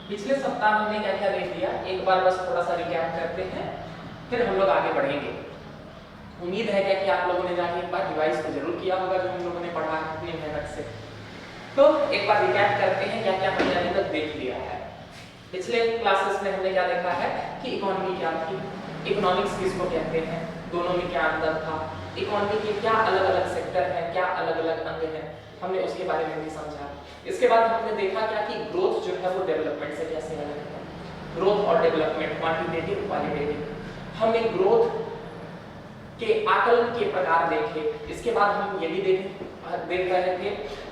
पिछले सप्ताह हमने क्या क्या देख लिया, एक बार बस थोड़ा सा रिकैप करते हैं, फिर हम लोग आगे बढ़ेंगे। उम्मीद है कि आप लोगों ने जाके एक बार रिवाइज तो जरूर किया होगा जो हम लोगों ने पढ़ा अपनी मेहनत से। तो एक बार रिकैप करते हैं क्या क्या हमने अभी तक देख लिया है। पिछले क्लासेस में हमने क्या देखा है कि इकोनॉमी क्या थी, इकोनॉमिक्स किसको कहते हैं, दोनों में क्या अंतर था, इकोनॉमी के क्या अलग अलग सेक्टर हैं, क्या अलग अलग अंग हैं, हमने उसके बारे में भी समझा। इसके बाद हमने देखा क्या कि ग्रोथ जो है वो डेवलपमेंट से कैसे अलग है, ग्रोथ और डेवलपमेंट क्वांटिटेटिव क्वालिटेटिव। हमने ग्रोथ के आकलन के प्रकार देखे। इसके बाद हम ये भी देख रहे थे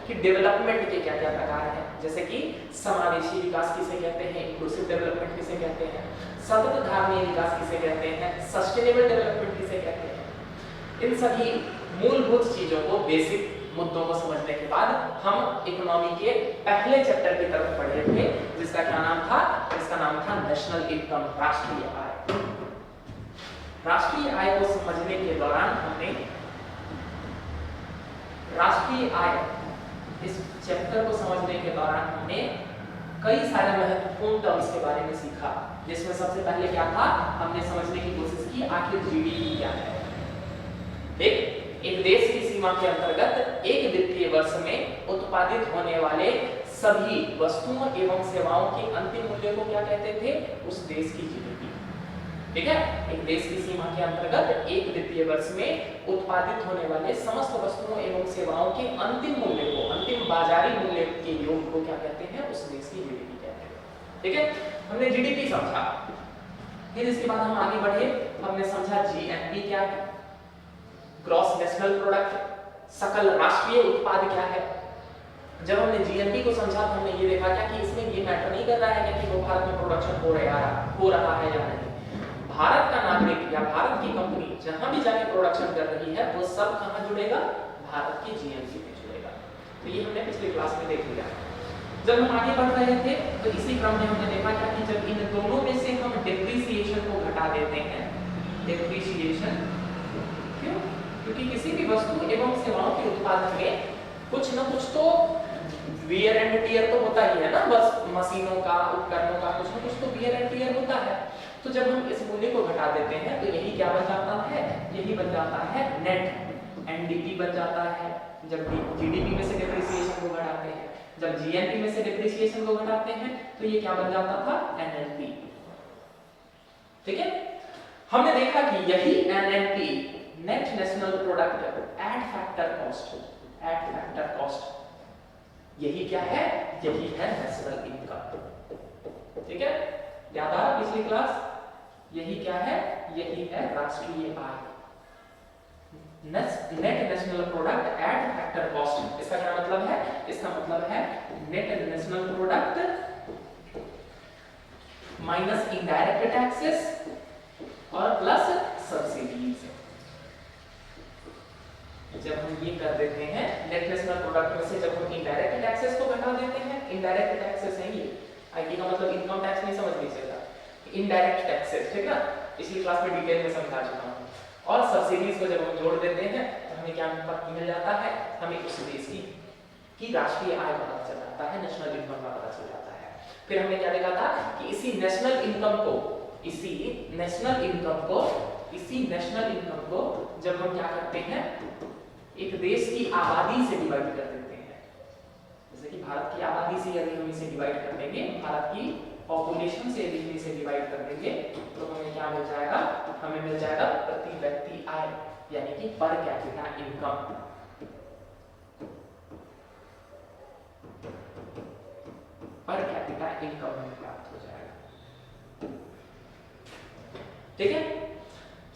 कि डेवलपमेंट के क्या क्या प्रकार हैं, जैसे कि समावेशी विकास किसे कहते हैं, इंक्लूसिव डेवलपमेंट किसे कहते हैं, सतत धारणीय विकास किसे कहते हैं, सस्टेनेबल डेवलपमेंट किसे कहते हैं। इन सभी मूलभूत चीजों को, बेसिक मुद्दों को समझने के बाद हम इकोनॉमी के पहले चैप्टर की तरफ बढ़े थे, जिसका क्या नाम था, इसका नाम था नेशनल इनकम, राष्ट्रीय आय। राष्ट्रीय आय को समझने के दौरान हमने राष्ट्रीय आय, इस चैप्टर को समझने के दौरान हमने कई सारे महत्वपूर्ण टर्म्स के बारे में सीखा, जिसमें सबसे पहले क्या था, हमने समझने की कोशिश की आखिर जीडीपी क्या है। एक देश की सीमा के अंतर्गत एक वित्तीय वर्ष में उत्पादित होने वाले सभी वस्तुओं एवं सेवाओं के अंतिम मूल्य को क्या कहते थे, उस देश की जीडीपी। ठीक है, एक देश की सीमा के अंतर्गत एक वित्तीय वर्ष में उत्पादित होने वाले समस्त वस्तुओं एवं सेवाओं के अंतिम मूल्य को, अंतिम बाजारी मूल्य के योग को क्या कहते हैं, उस देश की जीडीपी कहते हैं। ठीक है, हमने जीडीपी समझा। फिर इसके बाद हम आगे बढ़े, हमने समझा जीएनपी क्या है, ग्रॉस नेशनल प्रोडक्ट, सकल राष्ट्रीय उत्पाद क्या है। जब हमने जीएनपी को समझा तो हमने ये देखा क्या कि इसमें ये मैटर नहीं कर रहा है कि वो भारत में प्रोडक्शन हो रहा है या नहीं। भारत का नागरिक या भारत की कंपनी जहां भी जाके प्रोडक्शन कर रही है वो सब कहां जुड़ेगा, भारत की जीएनपी में जुड़ेगा। तो ये हमने पिछले क्लास में देख लिया। जब हम आगे बढ़ रहे थे तो इसी क्रम में हमने देखा क्या कि जब इन दोनों में से हम डेप्रिसिएशन को घटा देते हैं, डेप्रिसिएशन क्यों, क्योंकि किसी भी वस्तु एवं सेवाओं के उत्पादन में कुछ न कुछ तो वियर एंड टियर तो होता ही है ना, बस मशीनों का, उपकरणों का कुछ न कुछ तो वियर एंड टियर होता है। तो जब हम इस मूल्य को घटा देते हैं तो यही क्या बन जाता है, यही बन जाता है नेट एनडीपी बन जाता है। जब जीडीपी में से डेप्रिसिएशन को घटाते हैं, जब जीएनपी में से डेप्रिसिएशन को घटाते हैं तो ये क्या बन जाता था, एनएनपी। ठीक है, हमने देखा कि यही NNP, net national product at factor cost, यही क्या है, यही है नेशनल इनकम। ठीक है, याद आ रहा पिछली क्लास, यही क्या है, यही है राष्ट्रीय आय, net national product at factor cost. इसका क्या मतलब है, इसका मतलब है net national product minus indirect taxes और प्लस सब्सिडीज। जब हम ये कर देते हैं, नेट नेशनल प्रोडक्ट में से जब हम इनडायरेक्ट टैक्सेस को घटा देते हैं, इनडायरेक्ट टैक्सेस है ये, आईटी का मतलब इनकम टैक्स नहीं समझ लीजिएगा, इनडायरेक्ट टैक्सेस, ठीक ना, पिछली क्लास में डिटेल में समझा चुका हूं। और सब्सिडीज को जब हम जोड़ देते हैं तो हमें क्या मिल जाता है, हमें उस देश की राष्ट्रीय आय पता चल जाता है, नेशनल इनकम का पता चल जाता है। फिर हमने क्या देखा था कि इसी नेशनल इनकम को जब हम क्या करते हैं, एक देश की आबादी से डिवाइड कर देते हैं। जैसे कि भारत की आबादी से यदि हम इसे डिवाइड कर देंगे, भारत की पॉपुलेशन से यदि हम इसे डिवाइड कर देंगे तो हमें क्या मिल जाएगा, हमें मिल जाएगा प्रति व्यक्ति आय, यानी कि per capita income. Per capita income हमें प्राप्त हो जाएगा। ठीक है,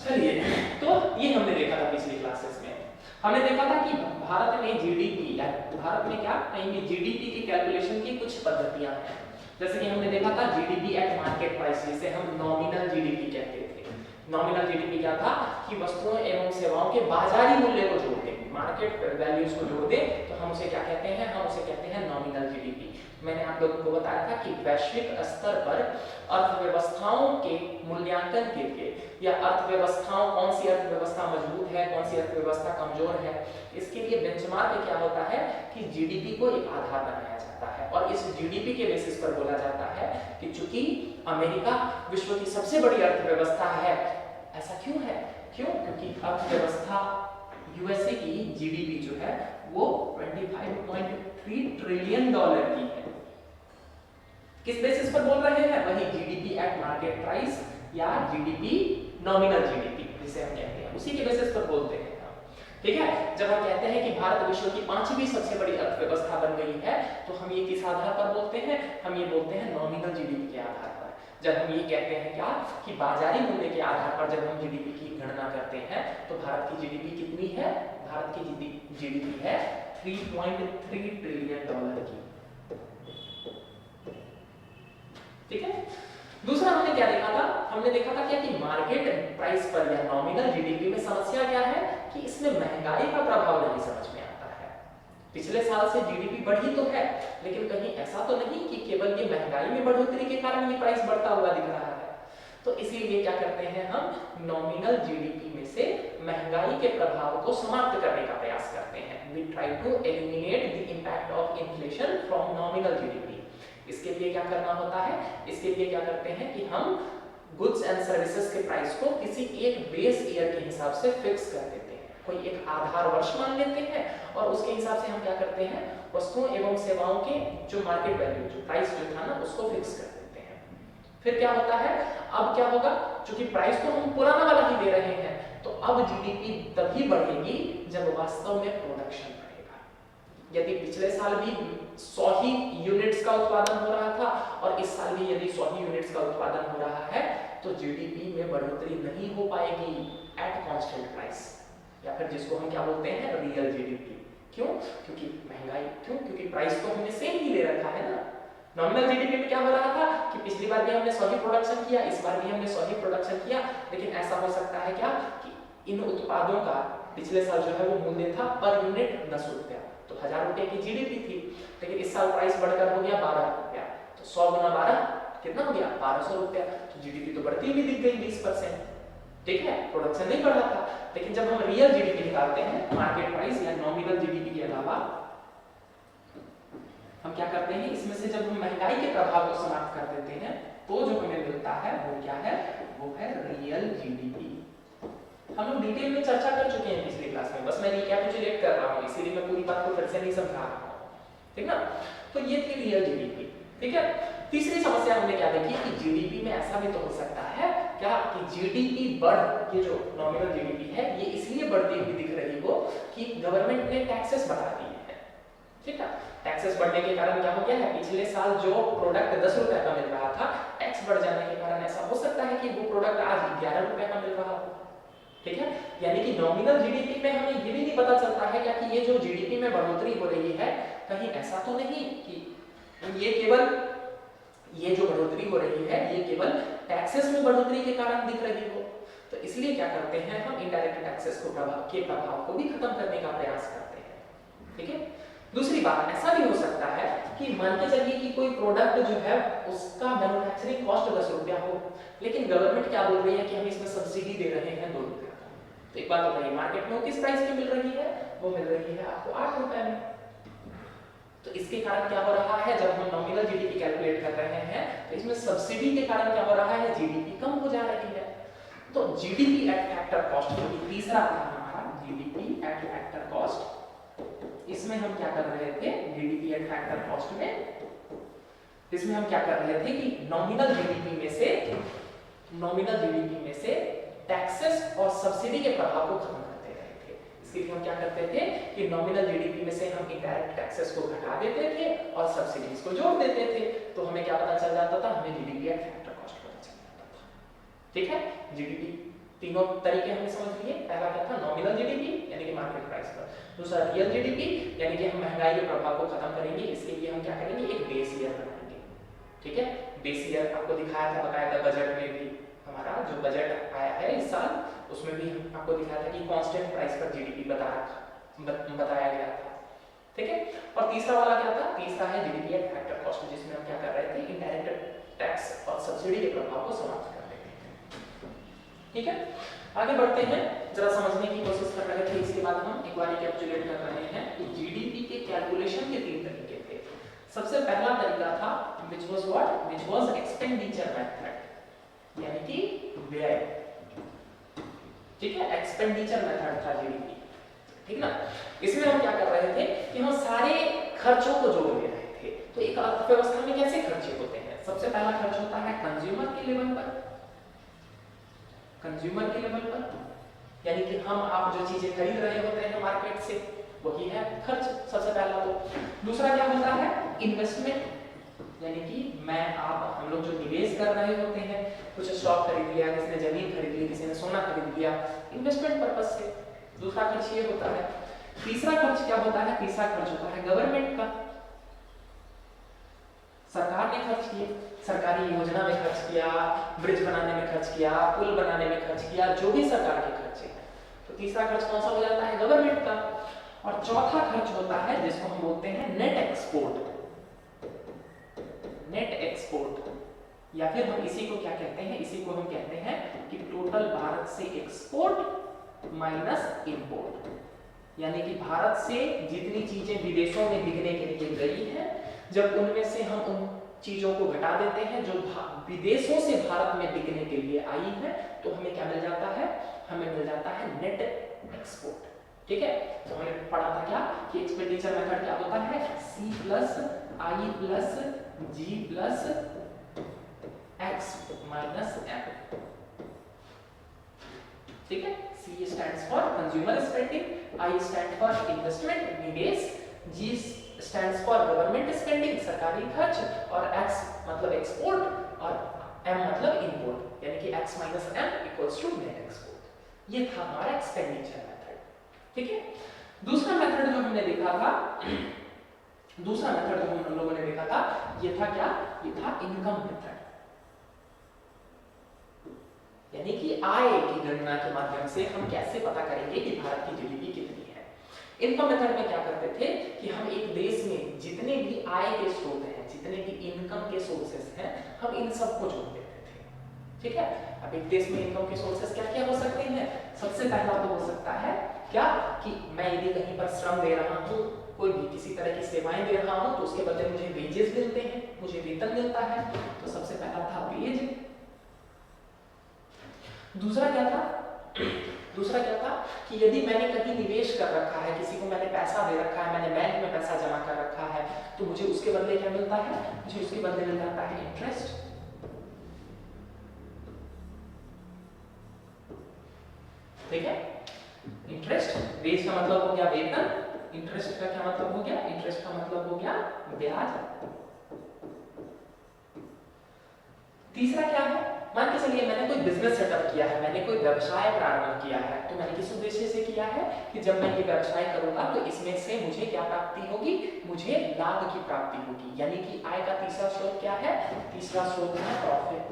चलिए, तो ये हमने देखा था पिछली क्लासेस में। हमने देखा था कि भारत में जीडीपी, भारत में क्या कहेंगे, जीडीपी की कैलकुलेशन की कुछ पद्धतियां हैं। जैसे कि हमने देखा था जीडीपी एट मार्केट प्राइस, जिसे हम नॉमिनल जीडीपी कहते थे। नॉमिनल जीडीपी क्या था कि वस्तुओं एवं सेवाओं के बाजारी मूल्य को जोड़ दें, मार्केट वैल्यूज को जोड़ दें तो हम उसे क्या कहते हैं, हम उसे कहते हैं नॉमिनल जीडीपी। मैंने आप लोगों को बताया था कि वैश्विक स्तर पर अर्थव्यवस्थाओं के मूल्यांकन के लिए, या अर्थव्यवस्थाओं, कौन सी अर्थव्यवस्था मजबूत है, कौन सी अर्थव्यवस्था कमजोर है, इसके लिए बेंचमार्क क्या होता है कि जीडीपी को एक आधार बनाया जाता है। और इस जीडीपी के बेसिस पर बोला जाता है कि चूंकि अमेरिका विश्व की सबसे बड़ी अर्थव्यवस्था है। ऐसा क्यों है? क्यों? क्योंकि अर्थव्यवस्था यूएसए की जीडीपी जो है वो 25.3 ट्रिलियन डॉलर की है। किस बेसिस पर बोल रहे हैं? वही जीडीपी एट मार्केट प्राइस या जीडीपी नॉमिनल जीडीपी जिसे हम कहते हैं, उसी के बेसिस पर बोलते हैं। ठीक है, जब हम कहते हैं कि भारत विश्व की 5वीं सबसे बड़ी अर्थव्यवस्था बन गई है तो हम ये किस आधार पर बोलते हैं? हम ये बोलते हैं नॉमिनल जीडीपी के आधार पर। जब हम ये कहते हैं क्या कि बाजारी मूल्य के आधार पर जब हम जीडीपी की गणना करते हैं तो भारत की जीडीपी कितनी है? भारत की जीडीपी है 3.3 ट्रिलियन डॉलर की। ठीक है, दूसरा हमने क्या देखा था? हमने देखा था क्या कि मार्केट प्राइस पर या नॉमिनल जीडीपी में समस्या क्या है कि इसमें महंगाई का प्रभाव नहीं समझ में आता है। पिछले साल से जीडीपी बढ़ी तो है, लेकिन कहीं ऐसा तो नहीं कि केवल ये महंगाई में बढ़ोतरी के कारण ये प्राइस बढ़ता हुआ दिख रहा है। तो इसीलिए क्या करते हैं, हम नॉमिनल जीडीपी में से महंगाई के प्रभाव को समाप्त करने का प्रयास करते हैं। We try to eliminate the impact of inflation from nominal GDP. इसके लिए क्या करना होता है? इसके लिए क्या करते हैं कि हम गुड्स एंड सर्विसेज के प्राइस को किसी एक बेस ईयर के हिसाब से फिक्स कर देते हैं। कोई एक आधार वर्ष मान लेते हैं और उसके हिसाब से हम क्या करते हैं, वस्तुओं एवं सेवाओं के जो मार्केट वैल्यू, जो प्राइस जो था ना, उसको फिक्स कर देते हैं। फिर क्या होता है? अब क्या होगा? क्योंकि प्राइस तो हम पुराना वाला ही दे रहे हैं, तो अब जीडीपी तभी बढ़ेगी जब वास्तव में प्रोडक्शन बढ़ेगा। यदि पिछले साल भी 100 ही यूनिट्स का उत्पादन हो रहा था और इस साल भी यदि 100 ही यूनिट्स का उत्पादन हो रहा है तो जीडीपी में बढ़ोतरी नहीं हो पाएगी एट कांस्टेंट प्राइस, या फिर जिसको हम क्या बोलते हैं, रियल जीडीपी। क्यों? क्योंकि महंगाई, क्यों? क्योंकि प्राइस तो हमने सेम ही ले रखा है ना। नॉमिनल जीडीपी में क्या हो रहा था कि पिछली बार भी हमने 100 ही प्रोडक्शन किया, इस बार भी हमने 100 ही प्रोडक्शन किया, लेकिन ऐसा हो सकता है क्या कि इन उत्पादों का पिछले साल जो है वो मूल्य था पर यूनिट 10 रुपया, तो 1000 रुपए की जीडीपी थी, लेकिन इस साल प्राइस बढ़कर हो गया 12 रुपया, तो 100 गुना 12 कितना हो गया? 1200 रुपया। तो जीडीपी तो बढ़ती हुई दिख गई 20%। ठीक है, प्रोडक्शन नहीं बढ़ा था। लेकिन जब हम रियल जीडीपी निकालते हैं, मार्केट प्राइस या नॉमिनल जीडीपी के अलावा, हम क्या करते हैं, इसमें से जब हम महंगाई के प्रभाव को समाप्त कर देते हैं तो जो हमें मिलता है वो क्या है? वो है रियल जीडीपी। हम लोग डिटेल में चर्चा कर चुके हैं पिछली क्लास में, बस मैं रिकैपिचुलेट कर रहा हूँ, इसीलिए मैं पूरी बात को फिर से नहीं समझा रहा हूँ। ठीक ना? तो ये थी रियल जीडीपी। ठीक है, तीसरी समस्या हमने क्या देखी कि जीडीपी में ऐसा भी तो हो सकता है क्या कि जीडीपी बढ़, ये जो नॉमिनल जीडीपी है ये इसलिए बढ़ती हुई दिख रही हो कि गवर्नमेंट ने टैक्सेस बढ़ा दिए हैं। ठीक है, टैक्सेस बढ़ने के कारण क्या हो गया है, पिछले साल जो प्रोडक्ट 10 रुपए का मिल रहा था, टैक्स बढ़ जाने के कारण ऐसा हो सकता है कि वो प्रोडक्ट आज 11 रुपए का मिल रहा हो। ठीक है, यानी कि नॉमिनल जीडीपी में हमें ये भी नहीं पता चलता है क्या कि ये जो जीडीपी में बढ़ोतरी हो रही है, कहीं ऐसा तो नहीं कि ये केवल ये जो बढ़ोतरी हो रही है ये केवल टैक्सेस में बढ़ोतरी के कारण दिख रही हो। तो इसलिए क्या करते हैं, हम इनडायरेक्ट टैक्सेस को प्रभाव को भी खत्म करने का प्रयास करते हैं। ठीक है, दूसरी बात, ऐसा भी हो सकता है कि मान के चलिए कि कोई प्रोडक्ट जो है उसका मैन्युफैक्चरिंग कॉस्ट 10 रुपया हो, लेकिन गवर्नमेंट क्या बोल रही है कि हम इसमें सब्सिडी दे रहे हैं 2 रुपया। तो एक बात बताइए, मार्केट में किस प्राइस पे मिल रही है? वो मिल रही है आपको 8 रुपए में। तो इसके कारण क्या हो रहा है, जब हम नॉमिनल जीडीपी कैलकुलेट कर रहे हैं तो इसमें सब्सिडी के कारण क्या हो रहा है, जीडीपी कम हो जा रही है। तो जीडीपी एट फैक्टर कॉस्ट, जो कि तीसरा था हमारा जीडीपी एट फैक्टर कॉस्ट, इसमें हम क्या कर रहे थे, जीडीपी एट फैक्टर कॉस्ट में इसमें हम क्या कर रहे थे कि नॉमिनल जीडीपी में से टैक्सेस और सब्सिडी के प्रभाव को खत्म करते रहे थे। इसके लिए हम क्या करते थे कि नॉमिनल जीडीपी में से हम इनडायरेक्ट टैक्सेस को घटा देते थे और सब्सिडीज को जोड़ देते थे, तो हमें क्या पता चल जाता था, हमें जीडीपी एट फैक्टर कॉस्ट पता चल जाता था। ठीक है, जीडीपी तीनों तरीके हमने समझ लिए। पहला क्या था, नॉमिनल जीडीपी यानी कि मार्केट प्राइस पर, दूसरा रियल जीडीपी यानी कि हम महंगाई के प्रभाव को खत्म करेंगे, इसके लिए हम क्या करेंगे, एक बेस ईयर बनाएंगे। ठीक है, बेस ईयर आपको दिखाया था बकायदा बजट में भी, हमारा जो बजट आया है इस साल उसमें भी आपको दिखाया था कि कांस्टेंट प्राइस पर जीडीपी बताया गया था। ठीक है, और तीसरा वाला क्या था, तीसरा है जीडीपी एट फैक्टर कॉस्ट, जिसमें हम क्या कर रहे थे, इनडायरेक्ट टैक्स और सब्सिडी के प्रभाव को समाप्त कर देते हैं। ठीक है, आगे बढ़ते हैं, जरा समझने की कोशिश कर रहे थे, इसके बाद हम एक बार रिकैपिचुलेट कर रहे हैं कि जीडीपी के कैलकुलेशन के 3 तरीके थे। सबसे पहला तरीका था which was what? Which was expenditure method, यानी कि व्यय, ठीक है, एक्सपेंडिचर मेथड था जीडीपी, ठीक ना। इसमें हम क्या कर रहे थे कि हम सारे खर्चों को जोड़ ले रहे थे। तो एक अर्थव्यवस्था में कैसे खर्चे होते हैं? सबसे पहला खर्च होता है कंज्यूमर के लेवल पर, कंज्यूमर के लेवल पर, यानी कि हम आप जो चीजें खरीद रहे होते हैं मार्केट से, वही है खर्च सबसे पहला। तो दूसरा क्या होता है? इन्वेस्टमेंट, यानी कि मैं आप हम लोग जो निवेश कर रहे होते हैं, कुछ स्टॉक खरीद लिया, किसी ने जमीन खरीद ली, किसी ने सोना खरीद लिया, इन्वेस्टमेंट पर्पस से। दूसरा खर्च ये होता है। तीसरा खर्च क्या होता है? तीसरा खर्च होता है गवर्नमेंट का, सरकार ने खर्च किए, सरकारी योजना में खर्च किया, ब्रिज बनाने में खर्च किया, पुल बनाने में खर्च किया, जो भी सरकार के खर्चे हैं। तो तीसरा खर्च कौन सा हो जाता है? गवर्नमेंट का। और चौथा खर्च होता है जिसको हम बोलते हैं नेट एक्सपोर्ट, नेट एक्सपोर्ट, या फिर हम इसी को क्या कहते हैं? इसी को हम कहते हैं कि टोटल भारत से एक्सपोर्ट माइनस इंपोर्ट, यानी कि भारत से जितनी चीजें विदेशों में बिकने के लिए गई हैं, जब उनमें से हम उन चीजों को घटा देते हैं जो विदेशों से भारत में बिकने के लिए आई है, तो हमें क्या मिल जाता है? हमें मिल जाता है नेट एक्सपोर्ट, ठीक है। तो हमने पढ़ा था क्या कि एक्सपेंडिचर मेथड क्या होता है? C plus I plus G plus X minus M, ठीक है। C stands for consumer spending, I stand for investment निवेश, G stands for government spending सरकारी खर्च, और X मतलब एक्सपोर्ट और M मतलब इंपोर्ट, यानी कि X minus M equals to net export. ये था हमारा एक्सपेंडिचर मेथड, ठीक है। दूसरा मेथड जो हमने देखा था, दूसरा मेथड जो हम लोगों ने देखा था, ये था क्या? ये था इनकम मेथड, यानी कि आय की गणना के माध्यम से हम कैसे पता करेंगे कि भारत की जीडीपी कितनी है। इनकम मेथड में क्या करते थे कि हम एक देश में जितने भी आय के स्रोत हैं, जितने भी इनकम के सोर्सेस हैं, हम इन सबको जोड़ देते थे, ठीक है। अब एक देश में इनकम के सोर्सेस क्या क्या हो सकते हैं? सबसे पहला तो हो सकता है क्या कि मैं यदि कहीं पर श्रम दे रहा हूँ, कोई भी किसी तरह की सेवाएं दे रहा हूँ, तो उसके बदले मुझे वेजेस मिलते हैं, मुझे वेतन मिलता है। तो सबसे पहला था वेज। दूसरा क्या था? दूसरा क्या था कि यदि मैंने कहीं निवेश कर रखा है, किसी को मैंने पैसा दे रखा है, मैंने बैंक में पैसा जमा कर रखा है, तो मुझे उसके बदले क्या मिलता है? मुझे उसके बदले मिल जाता है इंटरेस्ट, ठीक है। इंटरेस्ट, वेज का मतलब हो गया वेतन, इंटरेस्ट का क्या मतलब हो गया? इंटरेस्ट का मतलब हो गया ब्याज। तीसरा क्या है? मान के चलिए मैंने कोई बिजनेस सेटअप किया है, मैंने कोई व्यवसाय प्रारंभ किया है, तो मैंने किस उद्देश्य से किया है कि जब मैं ये व्यवसाय करूंगा तो इसमें से मुझे क्या प्राप्ति होगी? मुझे लाभ की प्राप्ति होगी, यानी कि आय का तीसरा स्रोत क्या है? तीसरा स्रोत है प्रॉफिट,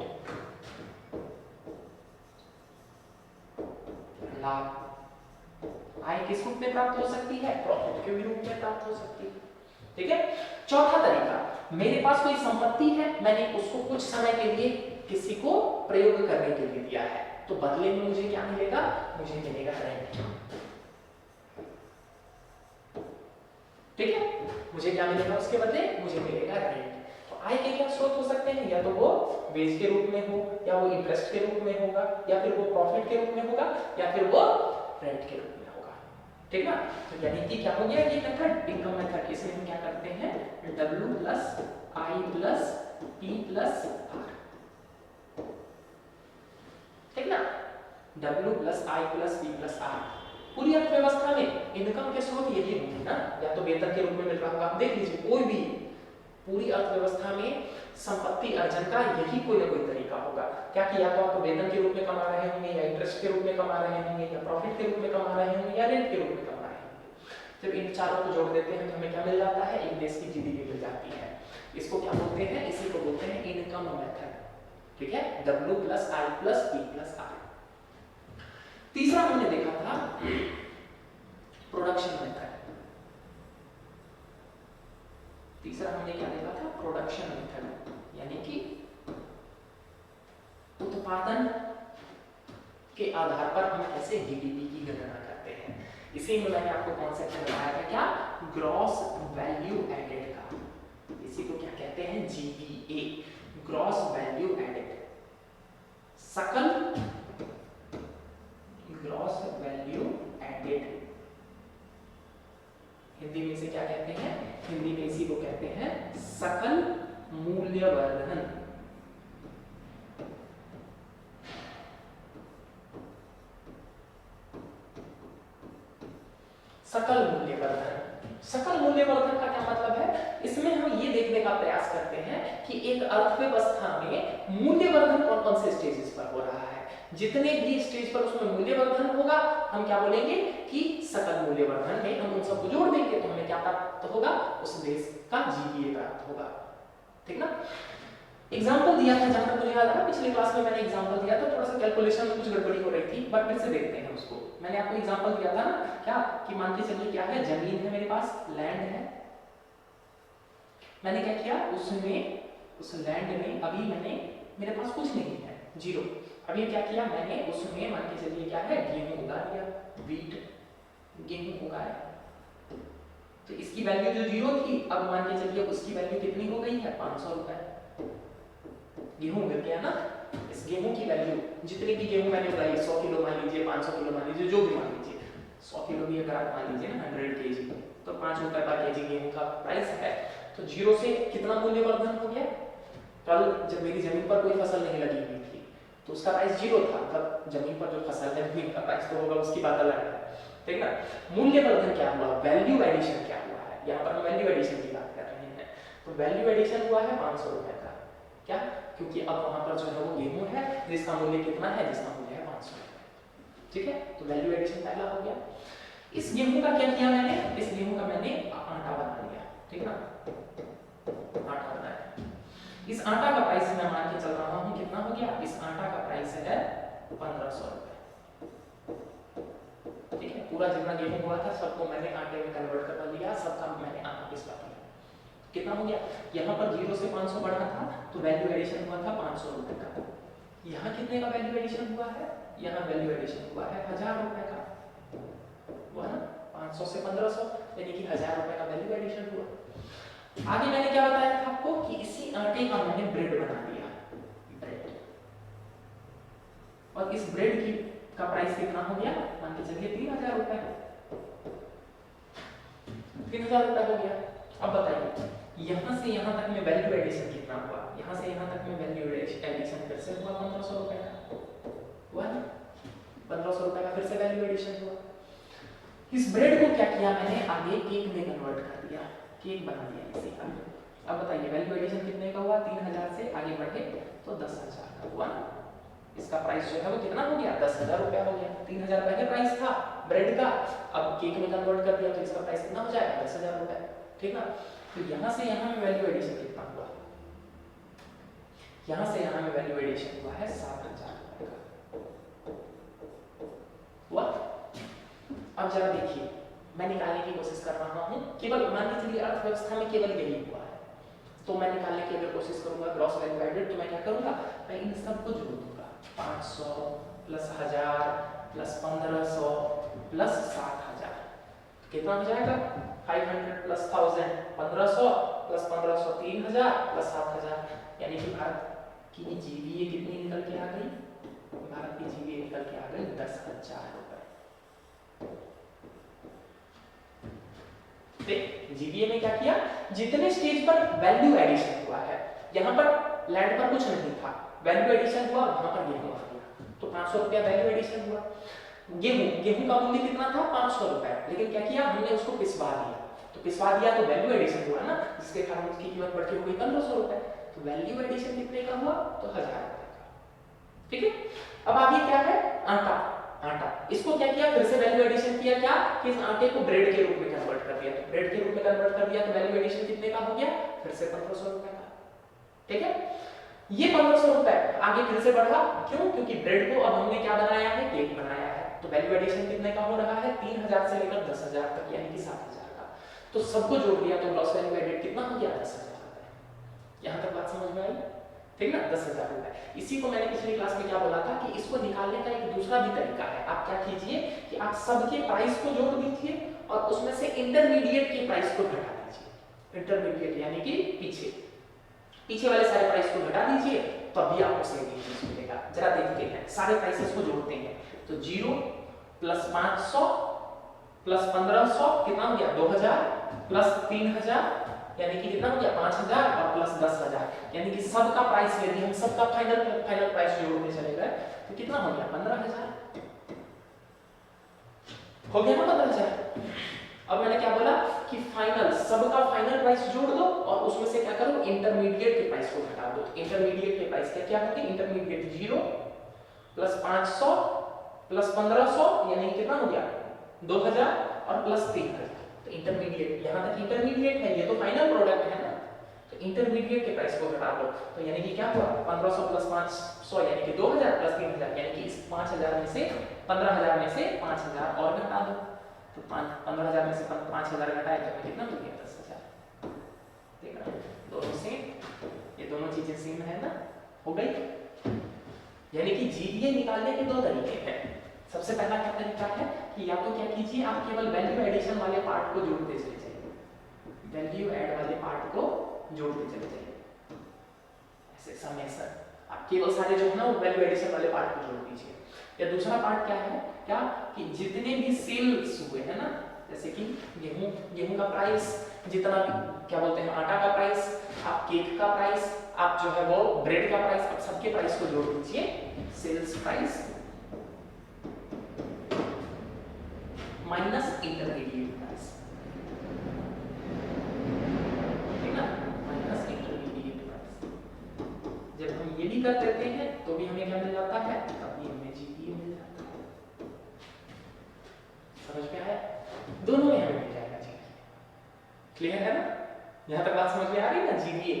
लाभ। आय किस रूप में प्राप्त हो सकती है? प्रॉफिट के रूप में प्राप्त हो सकती है, ठीक है। चौथा तरीका, मेरे पास कोई संपत्ति है, मैंने उसको कुछ समय के लिए किसी को प्रयोग करने के लिए दिया है, तो बदले में मुझे क्या मिलेगा? मुझे मिलेगा रेंट, ठीक है। मुझे क्या मिलेगा उसके बदले? मुझे मिलेगा रेंट। तो आय के क्या स्रोत हो सकते हैं? या तो वो वेज के रूप में हो, या वो इंटरेस्ट के रूप में होगा, या फिर वो प्रॉफिट के रूप में होगा, या फिर वो रेंट के रूप में होगा, ठीक ना। तो यानी कि क्या हो गया ये मेथड? Income method. इसे हम क्या करते हैं? W plus I plus P plus R, ठीक ना। W plus I plus P plus R। पूरी अर्थव्यवस्था में इनकम के स्रोत यही होंगे ना, या तो वेतन के रूप में मिल रहा होगा। आप देख लीजिए, कोई भी पूरी अर्थव्यवस्था में संपत्ति अर्जन का यही कोई ना कोई तरीका होगा। क्या कि या तो आप वेतन के रूप में कमा रहे होंगे, या इंटरेस्ट के रूप में कमा रहे होंगे, या प्रॉफिट के रूप में कमा रहे होंगे, या रेंट के रूप में कमा रहे होंगे। जब इन चारों को जोड़ देते हैं तो हमें क्या मिल जाता है? एक देश की जीडीपी मिल जाती है। इसको क्या बोलते हैं? इसी को बोलते हैं इनकम मेथड, ठीक है। W plus I plus P plus R। तीसरा हमने देखा था प्रोडक्शन मेथड। तीसरा हमने क्या देखा था? प्रोडक्शन मेथड, यानी कि उत्पादन के आधार पर हम कैसे जीडीपी की गणना करते हैं। इसी में मैंने आपको कॉन्सेप्ट बताया था क्या? ग्रॉस वैल्यू एडेड का। GVA, ग्रॉस वैल्यू एडेड, सकल ग्रॉस वैल्यू एडेड। हिंदी में इसे क्या कहते हैं? हिंदी में इसी को कहते हैं सकल मूल्यवर्धन। सकल मूल्यवर्धन। सकल मूल्यवर्धन का क्या मतलब है? इसमें हम ये देखने का प्रयास करते हैं कि एक अर्थव्यवस्था में मूल्यवर्धन कौन कौन से स्टेजेस पर हो रहा है। जितने भी स्टेज पर उसमें मूल्यवर्धन होगा हम क्या बोलेंगे कि सकल मूल्यवर्धन में हम उन सबको जोड़ देंगे तो हमें क्या प्राप्त होगा? उस देश का जीडीपी प्राप्त होगा। ठीक ना? एग्जाम्पल दिया था, जहां तक मुझे याद है पिछले क्लास में मैंने एग्जाम्पल दिया था, थोड़ा सा कैलकुलेशन में कुछ गड़बड़ी हो रही थी, बट फिर से देखते हैं उसको। मैंने आपको एग्जाम्पल दिया था ना क्या कि मान के चलिए क्या है, जमीन है मेरे पास, लैंड है। मैंने क्या किया, उसमें उस लैंड में अभी मेरे पास कुछ नहीं है, जीरो। अभी क्या किया मैंने, उसमें मान के चलिए क्या है, गेहूं उगा दिया, वीट, गेहूं उगाया। तो इसकी वैल्यू जो जीरो थी, अब मान के चलिए उसकी वैल्यू कितनी हो गई है? 500 रुपए। गेहूं मिल गया ना। इस गेहूं की वैल्यू, जितने भी गेहूं मैंने उगाई, 100 किलो मान लीजिए, 500 किलो मान लीजिए, जो भी मान लीजिए, 100 किलो भी अगर आप मान लीजिए ना, 100 केजी, तो 5 रुपए पर केजी गेहूं का प्राइस है। तो जीरो से कितना मूल्यवर्धन हो गया? कल जब मेरी जमीन पर कोई फसल नहीं लगी हुई थी तो उसका प्राइस जीरो था, तब जमीन पर जो फसल है जमीन का प्राइस तो होगा, उसकी बात अलग है। ठीक ना? मूल्यवर्धन क्या हुआ? वैल्यू एडिशन क्या हुआ है? यहाँ पर हम वैल्यू एडिशन की बात कर रहे हैं। तो वैल्यू एडिशन हुआ है 500 रुपए का। क्या? क्योंकि अब वहां पर जो है वो गेहूं है जिसका मूल्य कितना है? जिसका मूल्य है 500 रुपए। ठीक है? तो वैल्यू एडिशन पहला हो गया। इस गेहूं का क्या किया मैंने? इस गेहूं का मैंने आटा बना लिया। ठीक ना? आटा बनाया। इस आटा का प्राइस मैं मान के चल रहा हूं कितना हो गया? इस आटा का प्राइस है 1500 रुपए। ठीक है? पूरा जितना गेहूं हुआ था सबको मैंने आटे में कन्वर्ट कर लिया, सबका मैंने आटा पिसवा दिया। कितना हो गया? यहाँ पर 0 से 500 बढ़ा था तो वैल्यू एडिशन हुआ था 500 रुपए का। यहाँ कितने का वैल्यू एडिशन हुआ है? यहाँ वैल्यू एडिशन हुआ है 1000 रुपए का। हुआ ना? 500 से 1500 यानी कि 1000 रुपए का वैल्यू एडिशन हुआ। आगे मैंने क्या बताया था आपको कि इसी आटे का मैंने ब्रेड बना दिया, ब्रेड। और इस ब्रेड की का प्राइस कितना हो गया? मान के चलिए 3000 रुपए। 3000 रुपए हो गया। अब बताइए यहां से यहां तक में वैल्यू एडिशन कितना हुआ? यहां से यहां तक में वैल्यू एडिशन फिर से हुआ 1500 रुपए का। हुआ ना? 1500 रुपए का फिर से वैल्यू एडिशन हुआ। इस ब्रेड को क्या किया मैंने? आगे केक में कन्वर्ट कर दिया, केक बना दिया इसी का। अब बताइए वैल्यू एडिशन कितने का हुआ? 3000 से आगे बढ़े तो 10000 का हुआ ना। इसका प्राइस जो है वो कितना हो गया? 10000 रुपया हो गया। 3000 पहले प्राइस था ब्रेड का, अब केक में कन्वर्ट कर दिया तो इसका प्राइस कितना हो जाएगा? 10000 रुपए। ठीक ना? तो यहां से यहां में वैल्यू एडिशन कितना हुआ? यहां से यहां में वैल्यू एडिशन हुआ है 7000 रुपए का। हुआ? अब जरा देखिए मैं निकालने की कोशिश कर रहा हूं, केवल मान के चलिए अर्थव्यवस्था में केवल यही हुआ है, तो मैं निकालने की अगर कोशिश करूंगा ग्रॉस वैल्यू एडेड, तो मैं क्या करूंगा? मैं इन सबको जोड़ दूंगा। 500 प्लस 1000 प्लस 1500 प्लस 7000 कितना हो जाएगा? 500 प्लस 1000 1500 प्लस 1500 3000 प्लस 7000, यानी कि भारत की जीवीए कितनी निकल के आ गई? भारत की जीवीए निकल के आ गई 10000 रुपए। जीवीए में क्या किया? जितने स्टेज पर वैल्यू एडिशन हुआ है, यहाँ पर लैंड पर कुछ नहीं था, वैल्यू एडिशन हुआ, वहां पर गेहूं आ गया तो 500 रुपया वैल्यू एडिशन हुआ। गेहूं का मूल्य कितना था? 500 रुपए, लेकिन क्या किया हमने? उसको पिसवा दिया। तो पिसवा दिया तो वैल्यू एडिशन हुआ ना, जिसके कारण उसकी कीमत बढ़ के हो गई 1500 रुपए। तो वैल्यू एडिशन कितने का हुआ? तो 1000 रुपए का। ठीक है? अब आगे क्या है? आटा। इसको क्या किया? फिर से वैल्यू एडिशन किया। क्या कि इस आटे को ब्रेड के रूप में कन्वर्ट कर दिया। तो ब्रेड के रूप में कन्वर्ट कर दिया तो वैल्यू एडिशन कितने का हो गया? फिर से 1500 रुपए का। ठीक है? ये 1500 रुपए आगे फिर से बढ़ा। क्यों? क्योंकि ब्रेड को अब हमने क्या बनाया है? केक बनाया है। तो वैल्यू एडिशन कितने का हो रहा है? 3000 से लेकर 10000 तक, यानी कि 7000 का। तो सबको जोड़ दिया तो ग्रॉस वैल्यू एडेड कितना हो गया? 10000 रुपए। यहां तक बात समझ में आई? ठीक ना? 10000 रुपए। इसी को मैंने पिछली क्लास में क्या बोला था कि इसको निकालने का एक दूसरा भी तरीका है। आप क्या कीजिए कि आप सबके प्राइस को जोड़ दीजिए और उसमें से इंटरमीडिएट के प्राइस को घटा दीजिए। इंटरमीडिएट यानी कि पीछे पीछे वाले सारे प्राइस को घटा दीजिए तब भी आपको सेम चीज मिलेगा। जरा देखते हैं, सारे प्राइसेस को जोड़ते हैं तो 0 प्लस 500 प्लस 1500 कितना हो गया 2000 प्लस 3000 यानी कि कितना हो गया 5000 और प्लस 10000 यानी कि सबका प्राइस यदि हम सबका फाइनल प्राइस जोड़ते चले गए तो कितना हो गया 15000 हो गया ना 15000। अब मैंने क्या बोला कि फाइनल सबका फाइनल प्राइस जोड़ दो और उसमें से क्या करो इंटरमीडिएट के प्राइस को घटा दो। इंटरमीडिएट के प्राइस क्या होंगे इंटरमीडिएट 0 प्लस 500 प्लस 1500 यानी कितना हो गया 2000 और प्लस 3000। तो इंटरमीडिएट यहां तक इंटरमीडिएट है, ये तो फाइनल प्रोडक्ट है ना, तो इंटरमीडिएट के प्राइस को घटा दो तो यानी कि क्या हुआ 1500 प्लस 500 यानी कि 2000 प्लस 3000 यानी कि इस 5000 में से 15000 में से 5000 और घटा दो तो 15000 में से 5000 घटाए तो कितना मिल गया 10000। देख रहे हैं दोनों सेम, ये दोनों चीजें सेम है ना, हो गई। यानी कि जीडीए निकालने के दो तरीके हैं। सबसे पहला क्या तरीका है कि या तो क्या कीजिए आप केवल वैल्यू एडिशन वाले पार्ट को जोड़ते चले जाइए, वैल्यू ऐड वाले पार्ट को जोड़ते चले जाइए ऐसे समेसन, आप केवल सारे जो है ना वो वैल्यू एडिशन वाले पार्ट को जोड़ दीजिए। या दूसरा पार्ट क्या है क्या कि जितने भी सेल्स हुए हैं ना, जैसे कि गेहूं का प्राइस, जितना भी क्या बोलते हैं आटा का प्राइस, आप केक का प्राइस, आप जो है वो ब्रेड का प्राइस, आप सबके प्राइस को जोड़ दीजिए, sales price minus intermediate price, ठीक ना, माइनस इंटरमीडिएट प्राइस। जब हम ये भी कर देते हैं तो भी हमें क्या मिल जाता है, तब भी हमें जीपीए मिल जाता है। समझ में आया? दोनों में हमें मिल जाएगा जीपीए। क्लियर है ना? यहां तक बात समझ में आ रही है ना जीपीए?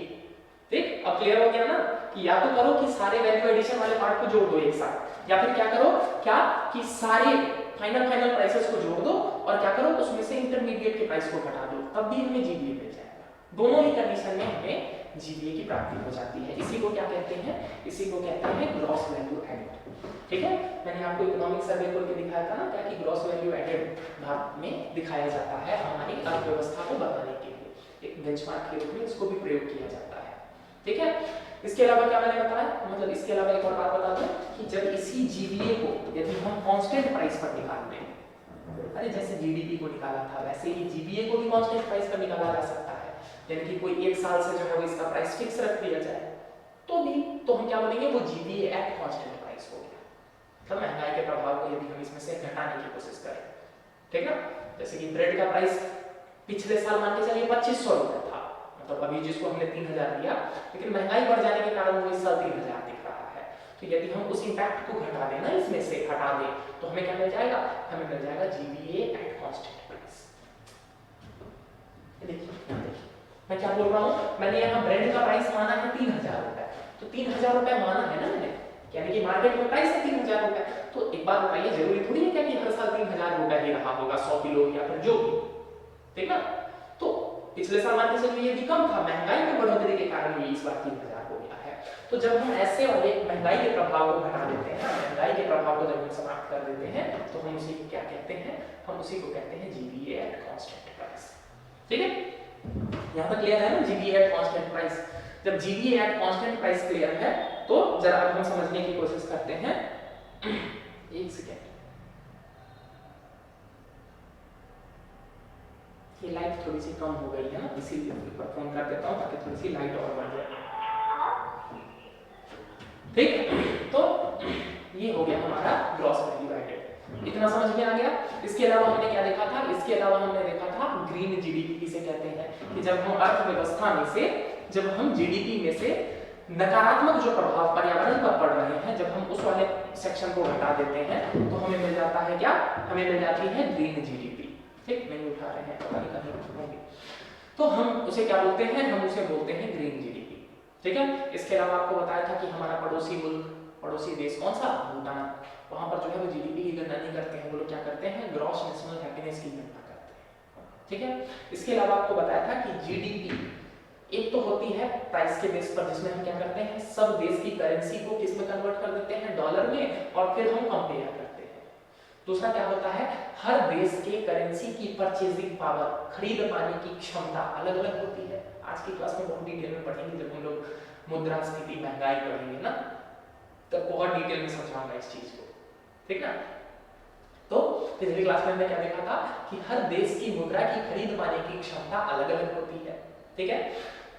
ठीक, अब क्लियर हो गया ना कि या तो करो कि सारे वैल्यू एडिशन वाले पार्ट को जोड़ दो एक साथ, या फिर क्या करो क्या कि सारे फाइनल प्राइसेस को जोड़ दो और क्या करो उसमें से इंटरमीडिएट के प्राइस को घटा दो, तब भी हमें जीबीए मिल जाएगा। दोनों ही कंडीशन में हमें जीबीए की प्राप्ति हो जाती है। इसी को क्या कहते हैं, इसी को कहते हैं ग्रॉस वैल्यू एडेड। ठीक है, मैंने आपको इकोनॉमिक सर्वे खोल के दिखाया था ना क्या कि ग्रॉस वैल्यू एडेड भाग में दिखाया जाता है हमारी अर्थव्यवस्था को बताने के लिए, एक बेंचमार्क के रूप में इसको भी प्रयोग किया जाता है। ठीक है, इसके अलावा क्या मैंने बताया, मतलब इसके अलावा एक और बात बता दूं कि जब इसी जीबीए को यदि हम कांस्टेंट प्राइस पर निकालते हैं, अरे जैसे जीडीपी को निकाला था वैसे ही जीबीए को भी कांस्टेंट प्राइस पर निकाला जा सकता है, यानी कि कोई एक साल से जो है वो इसका प्राइस फिक्स रख दिया जाए तो भी, तो हम क्या बोलेंगे वो जीबीए एट कांस्टेंट प्राइस हो गया। मतलब महंगाई के प्रभाव को यदि हम इसमें से घटाने की कोशिश करें, ठीक है, जैसे कि ब्रेड का प्राइस पिछले साल मान के चलिए 2500 रुपए था, मतलब अभी जिसको हमने 3000 दिया, लेकिन महंगाई बढ़ जाने के कारण वो इस साल 3000 दिख रहा है। तो यदि हम उस इंपैक्ट को घटा दें ना, इसमें से हटा दें, तो हमें क्या मिल जाएगा, हमें मिल जाएगा जीबीए एट कांस्टेंट प्राइस। देखिए मैं क्या बोल रहा हूँ, मैंने यहाँ ब्रेड का प्राइस माना है 3000 रुपए, तो 3000 रुपए माना है ना मैंने, यानी कि मार्केट में प्राइस है 3000 रुपए, तो एक बार बताइए जरूरी थोड़ी है क्या कि हर साल 3000 रुपए ही रहा होगा 100 किलो या फिर जो भी, ठीक ना। तो पिछले साल मान के चलिए यदि कम था, महंगाई में बढ़ोतरी के कारण ये इस बार 3000 हो गया है। तो जब हम ऐसे वाले महंगाई के प्रभाव को घटा देते हैं, महंगाई के प्रभाव को जब हम समाप्त कर देते हैं, तो हम उसी को क्या कहते हैं, हम उसी को कहते हैं जीबीए एट कांस्टेंट प्राइस। ठीक है, यहाँ तक क्लियर है ना, जीबीए एट कांस्टेंट प्राइस। जब GBA at constant price clear है तो जरा अब हम समझने की कोशिश करते हैं। एक सेकेंड, ये लाइट थोड़ी सी कम हो गई है ना, इसीलिए ऊपर फोन कर देता हूँ ताकि थोड़ी सी लाइट और बढ़ जाए। ठीक, तो ये हो गया हमारा ग्रॉस वैल्यू एडेड, इतना समझ में आ गया। इसके अलावा हमने क्या देखा था, इसके अलावा हमने देखा था ग्रीन जीडीपी किसे कहते हैं, कि जब हम अर्थव्यवस्था में से, जब हम जीडीपी में से नकारात्मक जो प्रभाव पर्यावरण पर पड़ रहे हैं, जब हम उस वाले सेक्शन को हटा देते हैं तो हमें मिल जाता है क्या, हमें मिल जाती है ग्रीन जीडीपी। ठीक, नहीं उठा रहे हैं, पता नहीं कहीं होंगे, तो हम उसे क्या बोलते हैं, हम उसे बोलते हैं ग्रीन जीडीपी। ठीक है, इसके अलावा आपको बताया था कि हमारा पड़ोसी मुल्क, पड़ोसी देश कौन सा, भूटान, वहां पर जो है वो जीडीपी की गणना नहीं करते हैं, वो लोग क्या करते हैं, ग्रॉस नेशनल हैप्पीनेस की गणना करते हैं। ठीक है, इसके अलावा आपको बताया था कि जीडीपी एक तो होती है प्राइस के बेस पर, जिसमें हम क्या करते हैं, सब देश की करेंसी को किस में कन्वर्ट कर देते हैं, डॉलर में, और फिर हम कंपेयर करते हैं। दूसरा क्या होता है, हर देश के करेंसी की परचेजिंग पावर, खरीद पाने की क्षमता अलग अलग होती है। आज की क्लास में बहुत डिटेल में पढ़ेंगे, जब हम लोग मुद्रास्फीति महंगाई पढ़ेंगे ना, तब बहुत डिटेल में समझाऊंगा इस चीज को, ठीक ना। तो पिछली क्लास में हमने क्या देखा था कि हर देश की मुद्रा की खरीद पाने की क्षमता अलग अलग होती है, ठीक है।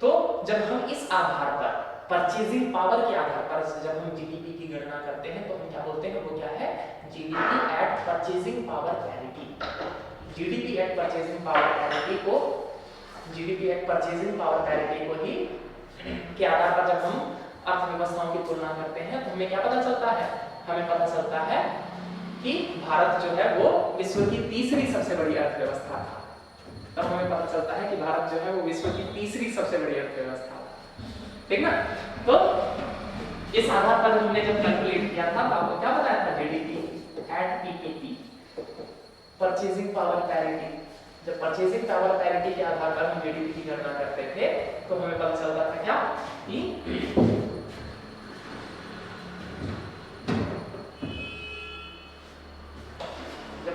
तो जब हम इस आधार पर, परचेजिंग पावर के आधार पर जब हम जीडीपी की गणना करते हैं तो हम क्या बोलते हैं, वो क्या है, GDP at purchasing power parity. GDP at purchasing power parity को, GDP at purchasing power parity को ही के आधार पर जब हम अर्थव्यवस्थाओं की तुलना करते हैं तो हमें क्या पता चलता है, हमें पता चलता है कि भारत जो है वो विश्व की तीसरी सबसे बड़ी अर्थव्यवस्था था। तब हमें पता चलता है कि भारत जो है वो विश्व की तीसरी सबसे बड़ी अर्थव्यवस्था था, ठीक ना। तो इस आधार पर हमने जब कैलकुलेट किया था तो आपको क्या बताया था, GDP at PPP, purchasing power parity. जब परचेजिंग पावर पैरिटी के आधार पर हम जीडीपी की गणना करते थे तो हमें पता चलता था क्या कि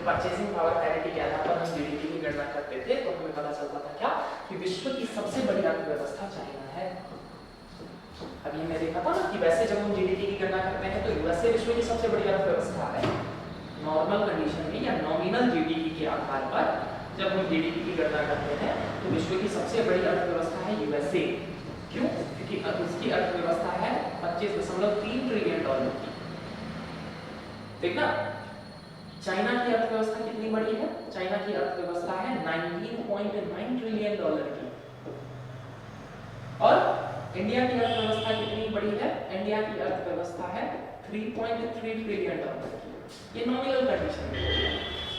परचेजिंग पावर पैरिटी के आधार पर हम जीडीपी की गणना करते थे तो हमें पता चलता था क्या कि विश्व की सबसे बड़ी अर्थव्यवस्था चाइना है। अभी हमने देखा था ना कि वैसे जब हम जीडीपी की गणना करते हैं तो यूएसए विश्व की सबसे बड़ी अर्थव्यवस्था है। नॉर्मल कंडीशन में या नॉमिनल जीडीपी के आधार पर जब हम जीडीपी की गणना करते हैं तो विश्व की सबसे बड़ी अर्थव्यवस्था है यूएसए। क्यों? क्योंकि उसकी अर्थव्यवस्था है 25.3 ट्रिलियन डॉलर की, ठीक ना। चाइना की अर्थव्यवस्था कितनी बड़ी है, चाइना की अर्थव्यवस्था है 19.9 ट्रिलियन डॉलर की। और इंडिया की अर्थव्यवस्था कितनी बड़ी है, इंडिया की अर्थव्यवस्था है 3.3 ट्रिलियन डॉलर की। ये नॉमिनल कंडीशन है,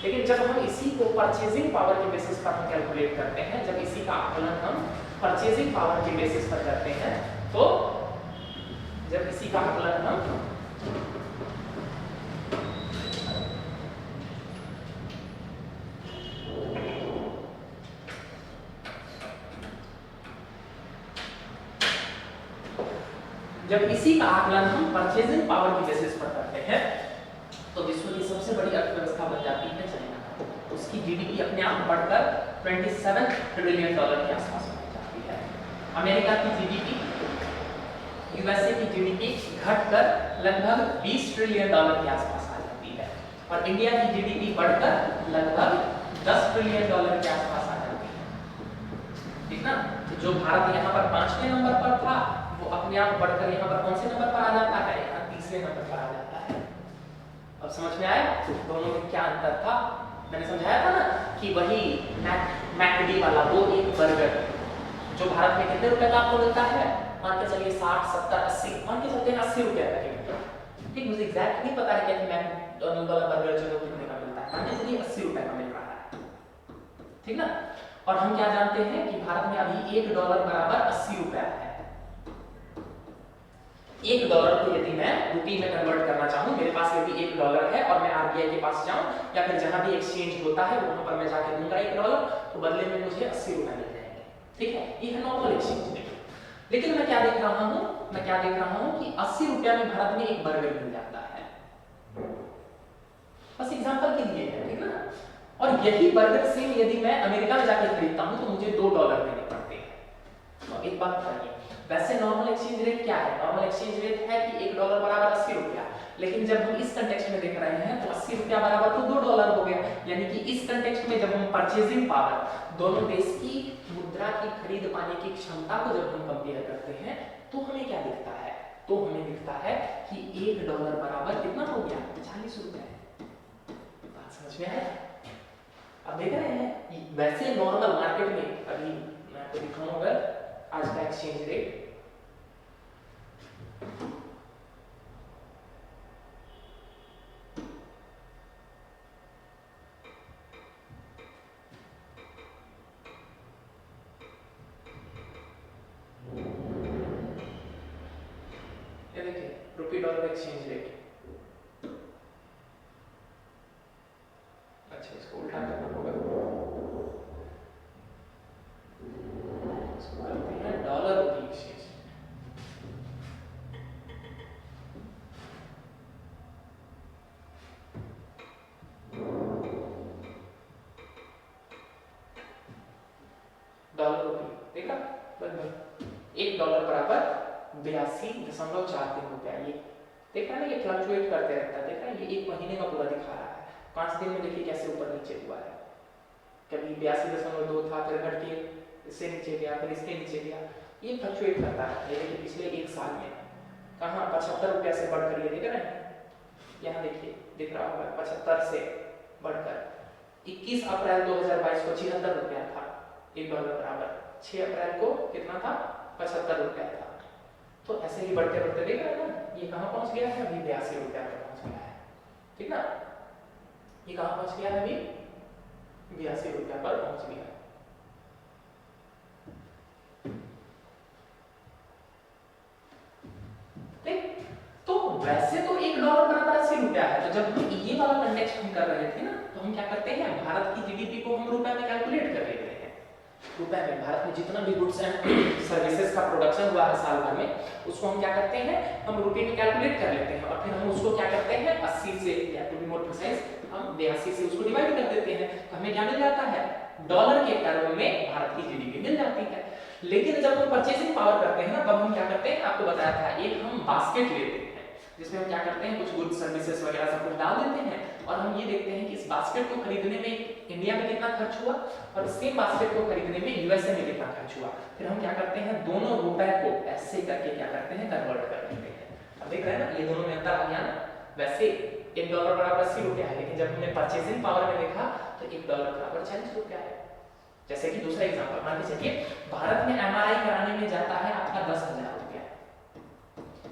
लेकिन जब हम इसी को परचेजिंग पावर के बेसिस पर हम कैलकुलेट करते हैं, जब इसी का आकलन हम परचेजिंग पावर के बेसिस पर करते हैं, तो जब इसी का आकलन हम परचेजिंग पावर के बेसिस पर करते हैं तो विश्व की सबसे बड़ी अर्थव्यवस्था बन जाती है चाइना। उसकी जीडीपी अपने आप बढ़कर 27 ट्रिलियन डॉलर के आसपास पहुंच जाती है। अमेरिका की जीडीपी, यूएसए की जीडीपी घटकर लगभग 20 ट्रिलियन डॉलर के आसपास आ जाती है और इंडिया की जीडीपी बढ़कर लगभग 10 ट्रिलियन डॉलर के आसपास आ जाती है, ठीक ना। तो जो भारत यहाँ पर 5वें नंबर पर था वो अपने आप बढ़कर यहाँ पर कौन से नंबर पर आ जाता है, यहाँ 3रे नंबर पर आ जाता है। अब समझ में आया दोनों में क्या अंतर था? मैंने समझाया था ना कि वही मैकडी वाला वो एक बर्गर जो भारत में कितने रुपए का आपको मिलता है, मान के चलिए 60, 70, 80, मान के चलते हैं 80 रुपए का मिलता है, ठीक। मुझे एग्जैक्ट नहीं पता है कि मैकडॉनल्ड वाला बर्गर जो है कितने का मिलता है, मान के चलिए 80 रुपए का मिल रहा है, ठीक ना। और हम क्या जानते हैं कि भारत में अभी $1 बराबर 80 रुपया है। $1 को यदि मैं रुपये में कन्वर्ट करना चाहूं, मेरे पास यदि $1 है और मैं आरबीआई के पास जाऊं या फिर जहां भी एक्सचेंज होता है वहां पर मैं जाके दूंगा $1 तो बदले में मुझे 80 रुपए मिल जाएंगे, ठीक है। ये है नॉर्मल एक्सचेंज रेट। लेकिन मैं क्या देख रहा हूं, मैं क्या देख रहा हूं कि 80 रुपया में भारत में एक बर्गर मिल जाता है, बस एग्जांपल के लिए है, ठीक ना। और यही बर्गर सेम यदि मैं अमेरिका में जाके खरीदता हूं तो मुझे $2 देने पड़ते हैं। तो एक बात बताइए, वैसे नॉर्मल एक्सचेंज रेट क्या है? नॉर्मल एक्सचेंज रेट है कि $1 बराबर 80 रुपया, लेकिन जब हम इस कंटेक्स्ट में देख रहे हैं तो 80 रुपया बराबर तो $2 हो गया। यानी कि इस कंटेक्स्ट में जब हम परचेजिंग पावर, दोनों देश की मुद्रा की खरीद पाने की क्षमता को जब हम कंपेयर करते हैं तो हमें क्या दिखता है? तो हमें दिखता है कि $1 बराबर कितना हो गया? 40 रुपए। बात समझ में आया? अब देख रहे हैं वैसे नॉर्मल मार्केट में, अभी मैं आपको दिखाऊंगा आज का एक्सचेंज रेट, ये देखिए ₹1 एक्सचेंज रेट। अच्छा, इसको उल्टा करना होगा, इसको करते हैं डॉलर रुपये एक्सचेंज। डॉलर रुपये देखा, 82.43 रुपया। ये देख रहा है ना, ये फ्लक्चुएट करते रहता है, देख रहा है, ये एक महीने का पूरा दिखा रहा है। 5 दिन में देखिए कैसे ऊपर नीचे हुआ है, कभी 82.2 था, फिर घट के इससे नीचे गया, फिर इसके नीचे गया, ये फ्लक्चुएट करता है। ये देखिए पिछले एक साल में कहाँ 75 रुपया से बढ़कर, ये देख रहे हैं, यहाँ देखिए दिख रहा होगा 75 से बढ़कर 21 अप्रैल 2022 को 76 रुपया था $1 बराबर, 6 अप्रैल को कितना था, 75 रुपया था। तो ऐसे ही बढ़ते बढ़ते देख रहे हैं ना, ये कहाँ पहुंच गया है अभी, 82 रुपया पर पहुंच गया है, ठीक ना, ये कहाँ पहुंच गया है अभी, 82 रुपया पर पहुंच गया है। तो वैसे तो $1 बराबर 80 रुपया है, तो जब हम ये वाला कंडेक्स हम कर रहे थे ना, तो हम क्या करते हैं, भारत की जीडीपी को हम रुपए में कैलकुलेट कर लेते हैं। रुपए में भारत में जितना भी गुड्स एंड सर्विसेज का प्रोडक्शन हुआ है साल भर में, उसको हम क्या करते हैं, हम रुपए में कैलकुलेट कर लेते हैं, और फिर हम उसको क्या करते हैं 80 से, या टू बी मोर प्रिसाइज हम 82 से उसको डिवाइड कर देते हैं, तो हमें क्या मिल जाता है, डॉलर के टर्म में भारत की जीडीपी मिल जाती है। लेकिन जब हम परचेसिंग पावर करते हैं ना, तब हम क्या करते हैं, आपको बताया था, एक हम बास्केट लेते हैं जिसमें हम क्या करते हैं, कुछ गुड्स सर्विसेज वगैरह सब कुछ डाल देते हैं, और हम ये देखते हैं कि इस बास्केट को खरीदने में इंडिया में कितना खर्च हुआ, और सेम बास्केट को खरीदने में यूएसए में कितना खर्च हुआ। फिर हम क्या करते हैं, दोनों रुपए को ऐसे करके क्या करते हैं, कन्वर्ट कर लेते हैं। अब देख रहे हैं ना, ये दोनों में अंतर आ गया ना। वैसे $1 बराबर 80 रुपया है, लेकिन जब हमने परचेसिंग पावर में देखा तो $1 बराबर 40 रुपया है। जैसे कि दूसरा एग्जांपल मान के चलिए, भारत में एमआरआई कराने में जाता है आपका 10,000 रुपया,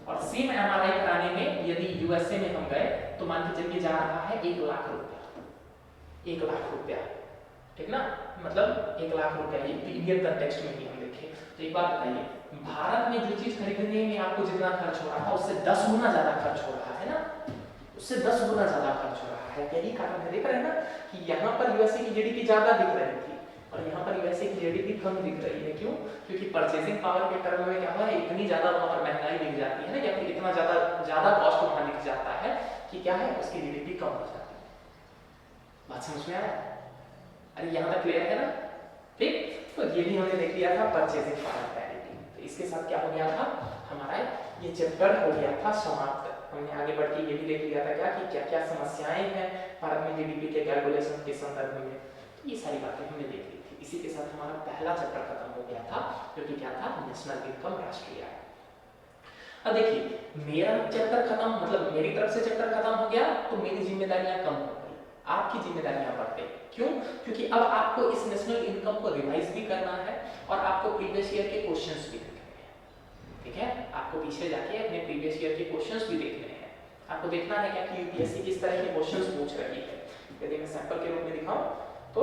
और सेम एमआरआई कराने में यदि यूएसए में हम गए तो मान के चलिए जा रहा है 1 लाख रुपया, 1 लाख रुपया, ठीक ना, मतलब 1 लाख रुपया। ये इंडियन कंटेक्स्ट में ही हम देखें तो एक बात बताइए, भारत में जो चीज खरीदने में आपको जितना खर्च हो रहा था उससे 10 गुना ज्यादा खर्च हो रहा है ना, उससे 10 गुना ज्यादा खर्च हो रहा है। यही कारण है, देख रहे हैं ना कि यहाँ पर यूएसए की जीडीपी ज्यादा दिख रही थी और यहाँ पर यूएसए की जीडीपी कम दिख रही है। क्यों? क्योंकि परचेसिंग पावर के टर्म में क्या हुआ है, इतनी ज्यादा वहां पर महंगाई दिख जाती है ना, या फिर इतना ज्यादा कॉस्ट वहां दिख जाता है कि क्या है, उसकी जीडीपी कम हो जाती है। बात समझ में आया? अरे यहाँ तक क्लियर है ना? ठीक, तो ये भी हमने देख लिया था परचेसिंग पावर पैरिटी। तो इसके साथ क्या हो गया था, हमारा ये चैप्टर हो गया था समाप्त। हमने आगे बढ़ के ये भी देख लिया था क्या कि क्या क्या समस्याएं हैं भारत में जीडीपी के कैलकुलेशन के संदर्भ में, तो ये सारी बातें हमने देख ली थी। इसी के साथ हमारा पहला चैप्टर खत्म हो गया था, जो कि क्या था, नेशनल इनकम, राष्ट्रीय आय। अब देखिए, मेरा चैप्टर खत्म, मतलब मेरी तरफ से चैप्टर खत्म हो गया, तो मेरी जिम्मेदारियां कम हो गई, आपकी जिम्मेदारियां बढ़ गई। क्यों? क्योंकि अब आपको इस नेशनल इनकम को रिवाइज भी करना है और आपको प्रीवियस ईयर के क्वेश्चंस भी देखने हैं। ठीक है, आपको पीछे जाके अपने प्रीवियस ईयर के क्वेश्चंस भी देखने हैं। आपको देखना है क्या कि यूपीएससी किस तरह के क्वेश्चंस पूछ रही है। यदि मैं सैंपल के रूप में दिखाऊं तो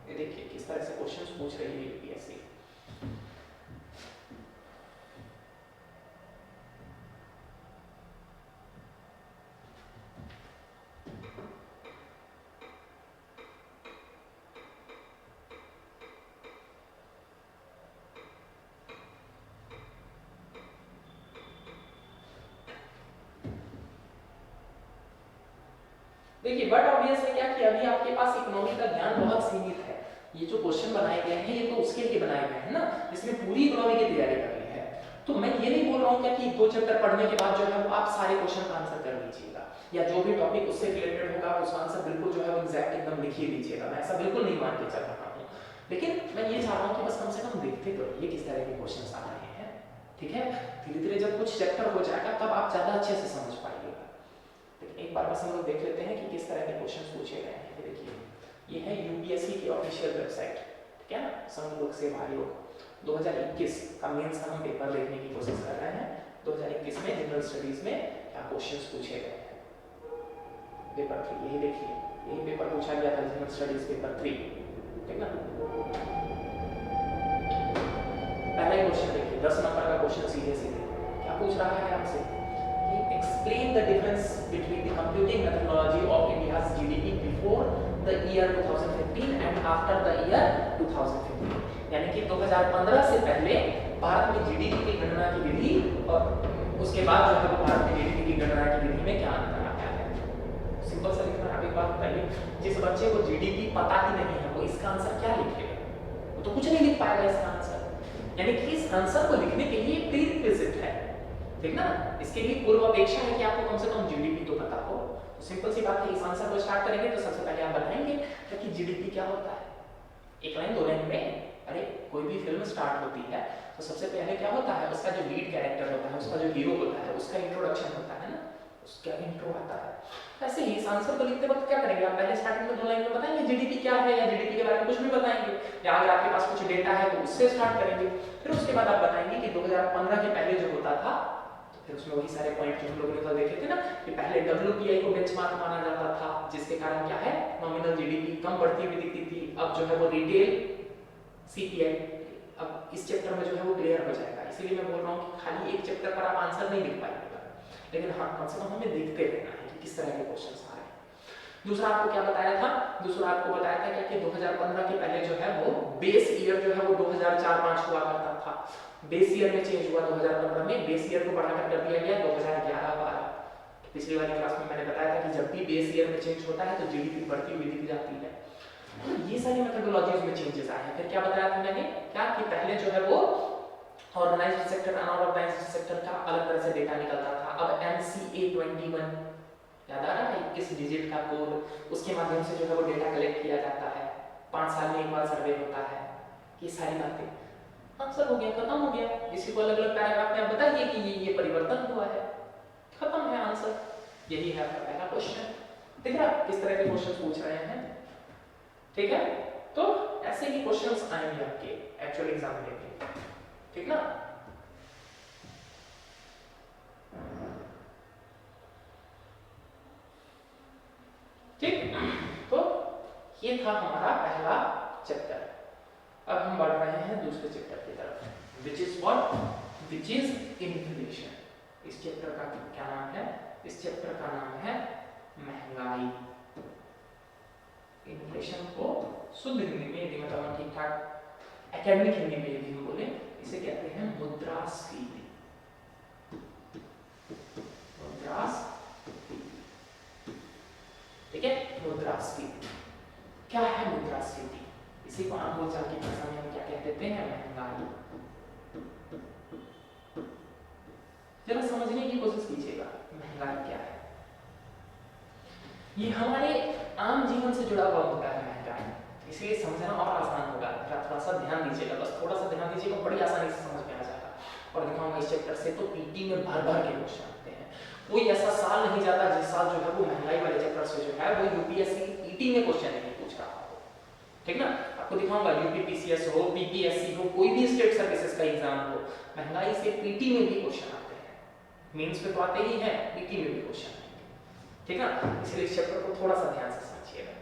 ये देखिए किस तरह से क्वेश्चंस पूछ रही है यूपीएससी। देखिए, बट ऑब्वियस है क्या कि अभी आपके पास इकोनॉमी का ज्ञान बहुत सीमित है। ये जो क्वेश्चन बनाए गए हैं ये तो उसके लिए बनाए गए हैं ना, जिसमें पूरी इकोनॉमी की तैयारी करनी है। तो मैं ये नहीं बोल रहा हूँ क्या कि 2 चैप्टर पढ़ने के बाद जो है वो आप सारे क्वेश्चन का आंसर कर लीजिएगा, या जो भी टॉपिक उससे रिलेटेड होगा उसका आंसर बिल्कुल जो है वो एग्जैक्ट एकदम लिख ही लीजिएगा। मैं ऐसा बिल्कुल नहीं मान के चल रहा हूँ, लेकिन मैं ये चाह रहा हूँ कि बस कम से कम देखते तो रहिए किस तरह के क्वेश्चन आ रहे हैं। ठीक है, धीरे धीरे जब कुछ चैप्टर हो जाएगा तब आप ज्यादा अच्छे से समझ पाइएगा। लेकिन एक बार बस हम लोग देख लेते हैं कि किस तरह के क्वेश्चंस पूछे गए हैं। देखिए, ये है यूपीएससी की ऑफिशियल वेबसाइट, ठीक है ना, संघ लोक सेवा आयोग 2021 का मेंस का हम पेपर देखने की कोशिश कर रहे हैं। 2021 में जनरल स्टडीज में क्या क्वेश्चंस पूछे गए हैं। पेपर 3 यही देखिए, यही पेपर पूछा गया था, जनरल स्टडीज पेपर 3, ठीक ना। पहला ही क्वेश्चन देखिए, 10 नंबर का क्वेश्चन सीधे सीधे क्या पूछ रहा है आपसे, explain the difference between the computing methodology of India's GDP before the year 2015 and after the year 2015। यानी कि 2015 से पहले भारत में जीडीपी की गणना की विधि और उसके बाद जो है वो भारत में जीडीपी की गणना की विधि में क्या अंतर आया है। सिंपल सा लिखना। आप एक बात बताइए, जिस बच्चे को जीडीपी पता ही नहीं है वो इसका आंसर क्या लिखेगा? वो तो कुछ नहीं लिख पाएगा इसका आंसर। यानी कि इस आंसर को लिखने के लिए प्रीरिक्विजिट है, ठीक ना, इसके लिए पूर्व अपेक्षा है कि आपको कम से कम जीडीपी तो पता हो। तो सिंपल सी बात है, इस आंसर को स्टार्ट करेंगे तो सबसे पहले आप बताएंगे कि जीडीपी क्या होता है। एक लाइन दो लाइन में, अरे कोई भी फिल्म स्टार्ट होती है तो सबसे पहले क्या होता है, उसका जो लीड कैरेक्टर होता है, उसका जो हीरो होता है, उसका इंट्रोडक्शन होता है ना, उसका इंट्रो आता है। ऐसे ही इस आंसर को लिखते वक्त क्या करेंगे, आप पहले स्टार्टिंग में दो लाइन में बताएंगे जीडीपी क्या है, या जीडीपी के बारे में कुछ भी बताएंगे, या अगर आपके पास कुछ डेटा है तो उससे स्टार्ट करेंगे। फिर उसके बाद आप बताएंगे कि 2015 के पहले जो होता था, तो फिर उसमें वही सारे पॉइंट जो हम लोगों ने कल देखे थे ना, कि पहले WPI को बेंचमार्क माना जाता था, जिसके कारण क्या है, नॉमिनल जीडीपी कम बढ़ती हुई दिखती थी। अब जो है वो रिटेल CPI, अब इस चैप्टर में जो है वो क्लियर हो जाएगा। इसीलिए मैं बोल रहा हूँ कि खाली एक चैप्टर पर आप आंसर नहीं लिख पाएंगे, लेकिन हाँ कम से कम हमें देखते रहना है कि किस तरह के क्वेश्चंस आ रहे हैं। दूसरा आपको क्या बताया था, दूसरा आपको बताया था क्या कि 2015 के पहले जो है वो बेस ईयर जो है वो 2004-05 हुआ करता था। बेस ईयर में चेंज हुआ 2015 में, बेस ईयर को बढ़ाकर कर दिया गया 2011-12। पिछली वाली क्लास में मैंने बताया था कि जब भी बेस ईयर में चेंज होता है तो जीडीपी बढ़ती हुई दिख जाती है। ये सारी मेथोडोलॉजीज में चेंजेस आए हैं। फिर क्या बताया था मैंने, क्या कि पहले जो है वो ऑर्गेनाइज्ड सेक्टर, अनऑर्गेनाइज्ड सेक्टर का अलग तरह से डेटा निकलता था। अब MCA 21 याद आ रहा है, 21 डिजिट का कोड, उसके माध्यम से जो है वो डेटा कलेक्ट किया जाता है, 5 साल में एक बार सर्वे होता है। ये सारी बातें आंसर हो गया, खत्म हो गया। इसी को अलग अलग पैराग्राफ में आप बताइए कि ये परिवर्तन हुआ है, खत्म है आंसर। यही है आपका पहला क्वेश्चन। देख रहे हैं किस तरह के क्वेश्चन पूछ रहे हैं, ठीक है। तो ऐसे ही क्वेश्चंस आएंगे आपके एक्चुअल एग्जाम में भी, ठीक ना। ठीक, तो ये था हमारा पहला चैप्टर। अब हम बढ़ रहे हैं दूसरे चैप्टर की तरफ, which is what, which is inflation. इस चैप्टर का क्या नाम है, इस चैप्टर का नाम है महंगाई। इन्फ्लेशन को शुद्ध हिंदी में, यदि मतलब ठीक ठाक एकेडमिक हिंदी में यदि हम बोले, इसे कहते हैं मुद्रास्फीति। मुद्रास्फीति, ठीक है, मुद्रास्फीति। क्या है मुद्रास्फीति? इसी को आम बोलचाल की भाषा में हम क्या कह देते हैं, महंगाई। जरा समझने की कोशिश कीजिएगा, महंगाई क्या है। ये हमारे आम जीवन से जुड़ा हुआ मुद्दा है महंगाई, इसलिए समझना और आसान होगा। थोड़ा सा ध्यान दीजिएगा, बस थोड़ा सा ध्यान दीजिएगा, बड़ी आसानी से समझ में आ जाएगा। और दिखाऊंगा इस चैप्टर से तो पीटी में भर भर के क्वेश्चन आते हैं। कोई ऐसा साल नहीं जाता जिस साल जो है वो महंगाई वाले चैप्टर से जो है वो यूपीएससी की पीटी में क्वेश्चन नहीं पूछ रहा हो, ठीक ना। आपको दिखाऊंगा यूपीपीसीएस हो, बीपीएससी हो, कोई भी स्टेट सर्विसेज का एग्जाम हो, महंगाई से पीटी में भी क्वेश्चन आते हैं। मेंस में तो आते ही हैं, पीटी में भी क्वेश्चन आएंगे, ठीक ना। इसलिए इस चैप्टर को थोड़ा सा ध्यान से समझिएगा,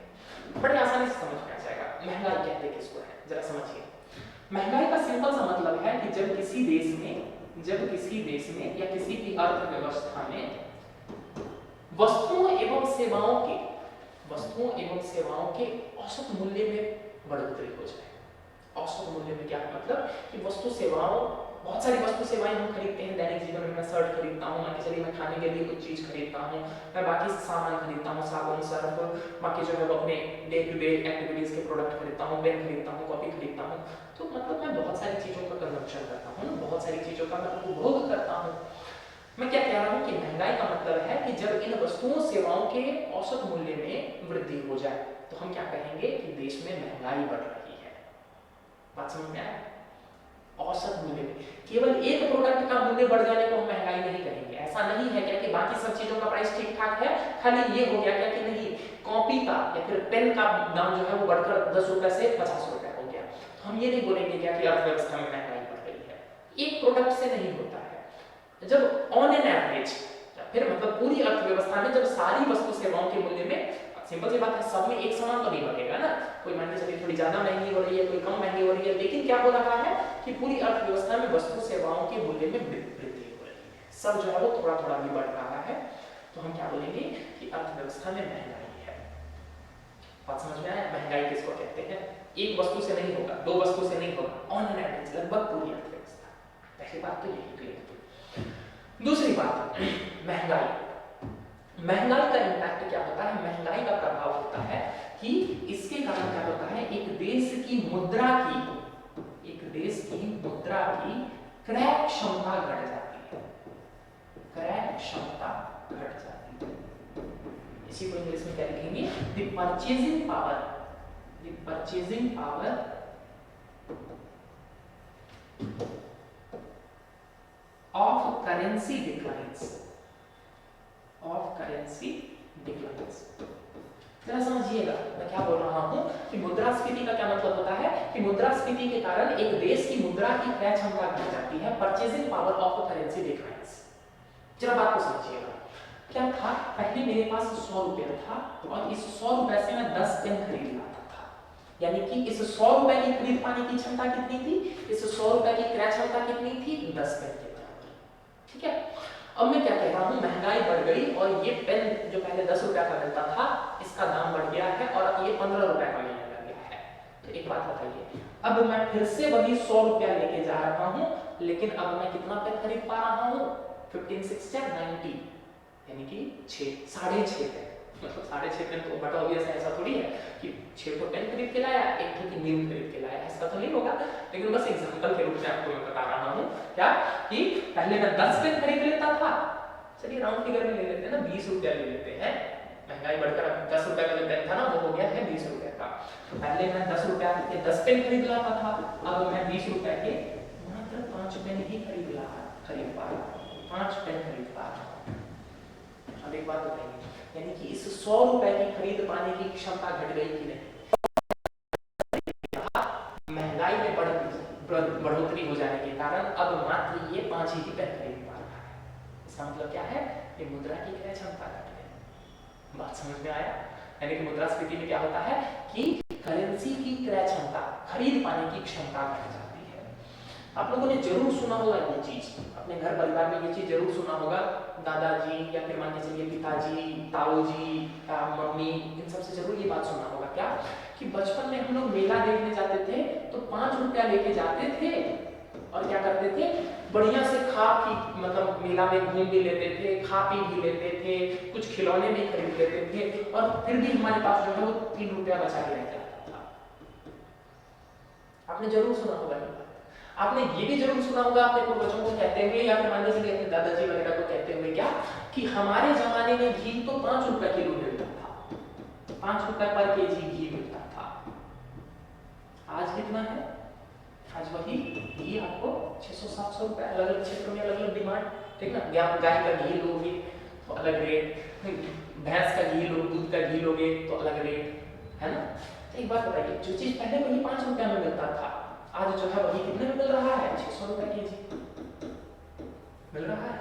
बड़े आसानी से समझ में आ जाएगा। महंगाई कहते किसको है, जरा समझिए। महंगाई का सिंपल सा मतलब है कि जब किसी देश में या किसी भी अर्थव्यवस्था में वस्तुओं एवं सेवाओं के औसत मूल्य में बढ़ोतरी हो जाए। औसत मूल्य में क्या मतलब कि वस्तु सेवाओं, बहुत सारी वस्तु सेवाएं हम खरीदते हैं दैनिक जीवन में। मैं शर्ट खरीदता हूँ, मान के चलिए मैं खाने के लिए कुछ चीज खरीदता हूँ, मैं बाकी सामान खरीदता हूँ, साबुन, सर्फ, बाकी जो है वो अपने डे टू डे एक्टिविटीज के प्रोडक्ट खरीदता हूँ, पेन खरीदता हूँ, कॉपी खरीदता हूँ। तो मतलब मैं बहुत सारी चीजों का कंजम्पशन करता हूँ, बहुत सारी चीजों का मैं उपभोग करता हूँ। मैं क्या कह रहा हूँ कि महंगाई का मतलब है कि जब इन वस्तुओं सेवाओं के औसत मूल्य में वृद्धि हो जाए तो हम क्या कहेंगे कि देश में महंगाई बढ़ रही है। बात समझ में आया? औसत मूल्य में केवल एक प्रोडक्ट का मूल्य बढ़ जाने को हम महंगाई नहीं कहेंगे। ऐसा नहीं है क्या कि बाकी सब चीजों का प्राइस ठीक ठाक है, खाली ये हो गया क्या कि नहीं, कॉपी का या फिर पेन का दाम जो है वो बढ़कर 10 रुपए से 50 रुपए हो गया, तो हम ये नहीं बोलेंगे क्या कि अर्थव्यवस्था में महंगाई बढ़ रही है। एक प्रोडक्ट से नहीं होता है। जब ऑन एन एवरेज, फिर मतलब पूरी अर्थव्यवस्था में जब सारी वस्तु सेवाओं के मूल्य में, सिंपल सी बात है, सब में एक समान तो नहीं बढ़ेगा ना, कोई मान के चलिए थोड़ी ज्यादा महंगी हो रही है, कोई कम महंगी हो रही है, लेकिन क्या हो रहा है कि पूरी अर्थव्यवस्था में वस्तु सेवाओं के मूल्य में वृद्धि हो रही है, सब जो है वो थोड़ा थोड़ा भी बढ़ रहा है, तो हम क्या बोलेंगे कि अर्थव्यवस्था में महंगाई है। बात समझ में आया? महंगाई किसको कहते हैं? एक वस्तु से नहीं होगा, दो वस्तु से नहीं होगा, ऑन एन एवरेज लगभग पूरी अर्थव्यवस्था। पहली बात तो यही क्लियर थी। दूसरी बात, महंगाई का इम्पैक्ट क्या होता है? महंगाई का प्रभाव होता है कि इसके कारण क्या होता है, एक देश की मुद्रा की देश की मुद्रा की क्रय क्षमता घट जाती है, क्रय क्षमता घट जाती है। इसी को इंग्लिश में क्या लिखेंगे? The purchasing power, the purchasing power of currency declines, of currency declines। जरा समझिएगा मैं क्या बोल रहा हूं कि मुद्रास्फीति का क्या मतलब होता है कि मुद्रास्फीति के कारण एक देश की मुद्रा की क्रय क्षमता घट जाती है, purchasing power of currency declines. जरा बात को समझिएगा, क्या था, पहले मेरे पास 100 रुपया था और इस 100 रुपए से मैं 10 पेन खरीद लाता था, यानी कि इस 100 रुपए की खरीद पाने की क्षमता कितनी थी, इस 100 रुपए की क्रय क्षमता कितनी थी, 10 पेन के बराबर। ठीक है, अब मैं क्या कह रहा हूं, महंगाई बढ़ गई और ये पेन जो पहले 10 रुपया का मिलता था इसका दाम बढ़ गया है और ये 15 रुपए का मिलने लग गया है। तो एक बात बताइए, अब मैं फिर से वही 100 रुपया लेके जा रहा हूं, लेकिन अब मैं कितना पेन खरीद पा रहा हूं, 15 6 90, यानी कि 6.5 पेन, मतलब 6.5 पेन। तो बट ऑब्वियस है, ऐसा थोड़ी है कि 6 तो पेन खरीद के लाया, एक तो की नींद खरीद के लाया, ऐसा तो नहीं होगा। लेकिन बस एग्जांपल के रूप में आपको मैं बता रहा हूं क्या कि पहले मैं 10 पेन खरीद लेता था, चलिए राउंड फिगर में ले लेते हैं ना, 20 रुपया ले लेते हैं, महंगाई बढ़कर 10 रुपए का जो पेन था ना वो हो गया है 20 रुपए का। तो पहले मैं 10 रुपया के 10 पेन खरीद लाता था, अब मैं 20 रुपए के मात्र 5 पेन ही खरीद पा रहा हूं, 5 पेन खरीद पा रहा हूं। अब एक बात बताइए, यानी कि इस 100 रुपए की खरीद पाने की क्षमता घट गई कि नहीं? महंगाई में बढ़ोतरी हो जाने के कारण अब मात्र ये 5 ही पेन खरीद पा रहा है। इसका मतलब क्या है कि मुद्रा की क्रय क्षमता घट गई। बात समझ में आया? यानी कि मुद्रास्फीति में क्या होता है कि करेंसी की क्रय क्षमता, खरीद पाने की क्षमता घट जाती है। आप लोगों ने जरूर सुना होगा ये चीज, अपने घर परिवार में ये चीज जरूर सुना होगा, दादाजी या फिर मान के चलिए पिताजी, ताऊजी, मम्मी, इन सबसे जरूर ये बात सुना होगा क्या कि बचपन में हम लोग मेला देखने जाते थे तो 5 रुपया लेके जाते थे और क्या करते थे, बढ़िया से खा पी, मतलब मेला में घूम भी लेते थे, खा पी भी लेते थे, कुछ खिलौने भी खरीद लेते थे और फिर भी हमारे पास जो है वो 3 रुपया बचा के रह जाता था। आपने जरूर सुना होगा ये बात। आपने ये भी जरूर सुना होगा अपने पूर्वजों को कहते हुए या फिर मान लीजिए अपने दादाजी वगैरह को कहते हुए क्या कि हमारे जमाने में घी तो 5 रुपए किलो मिलता था, 5 रुपए पर केजी घी मिलता था। आज कितना है? आज वही घी आपको 600-700 रुपए, अलग अलग क्षेत्रों में अलग अलग डिमांड, ठीक ना। गाय का घी लोगे तो अलग रेट, भैंस का घी लोगे, दूध का घी लोगे तो अलग रेट, है ना। एक बात बताइए, जो चीज पहले वही 5 रुपया में मिलता था, आज जो है वही कितने में मिल रहा है? 600 रुपए केजी मिल रहा है।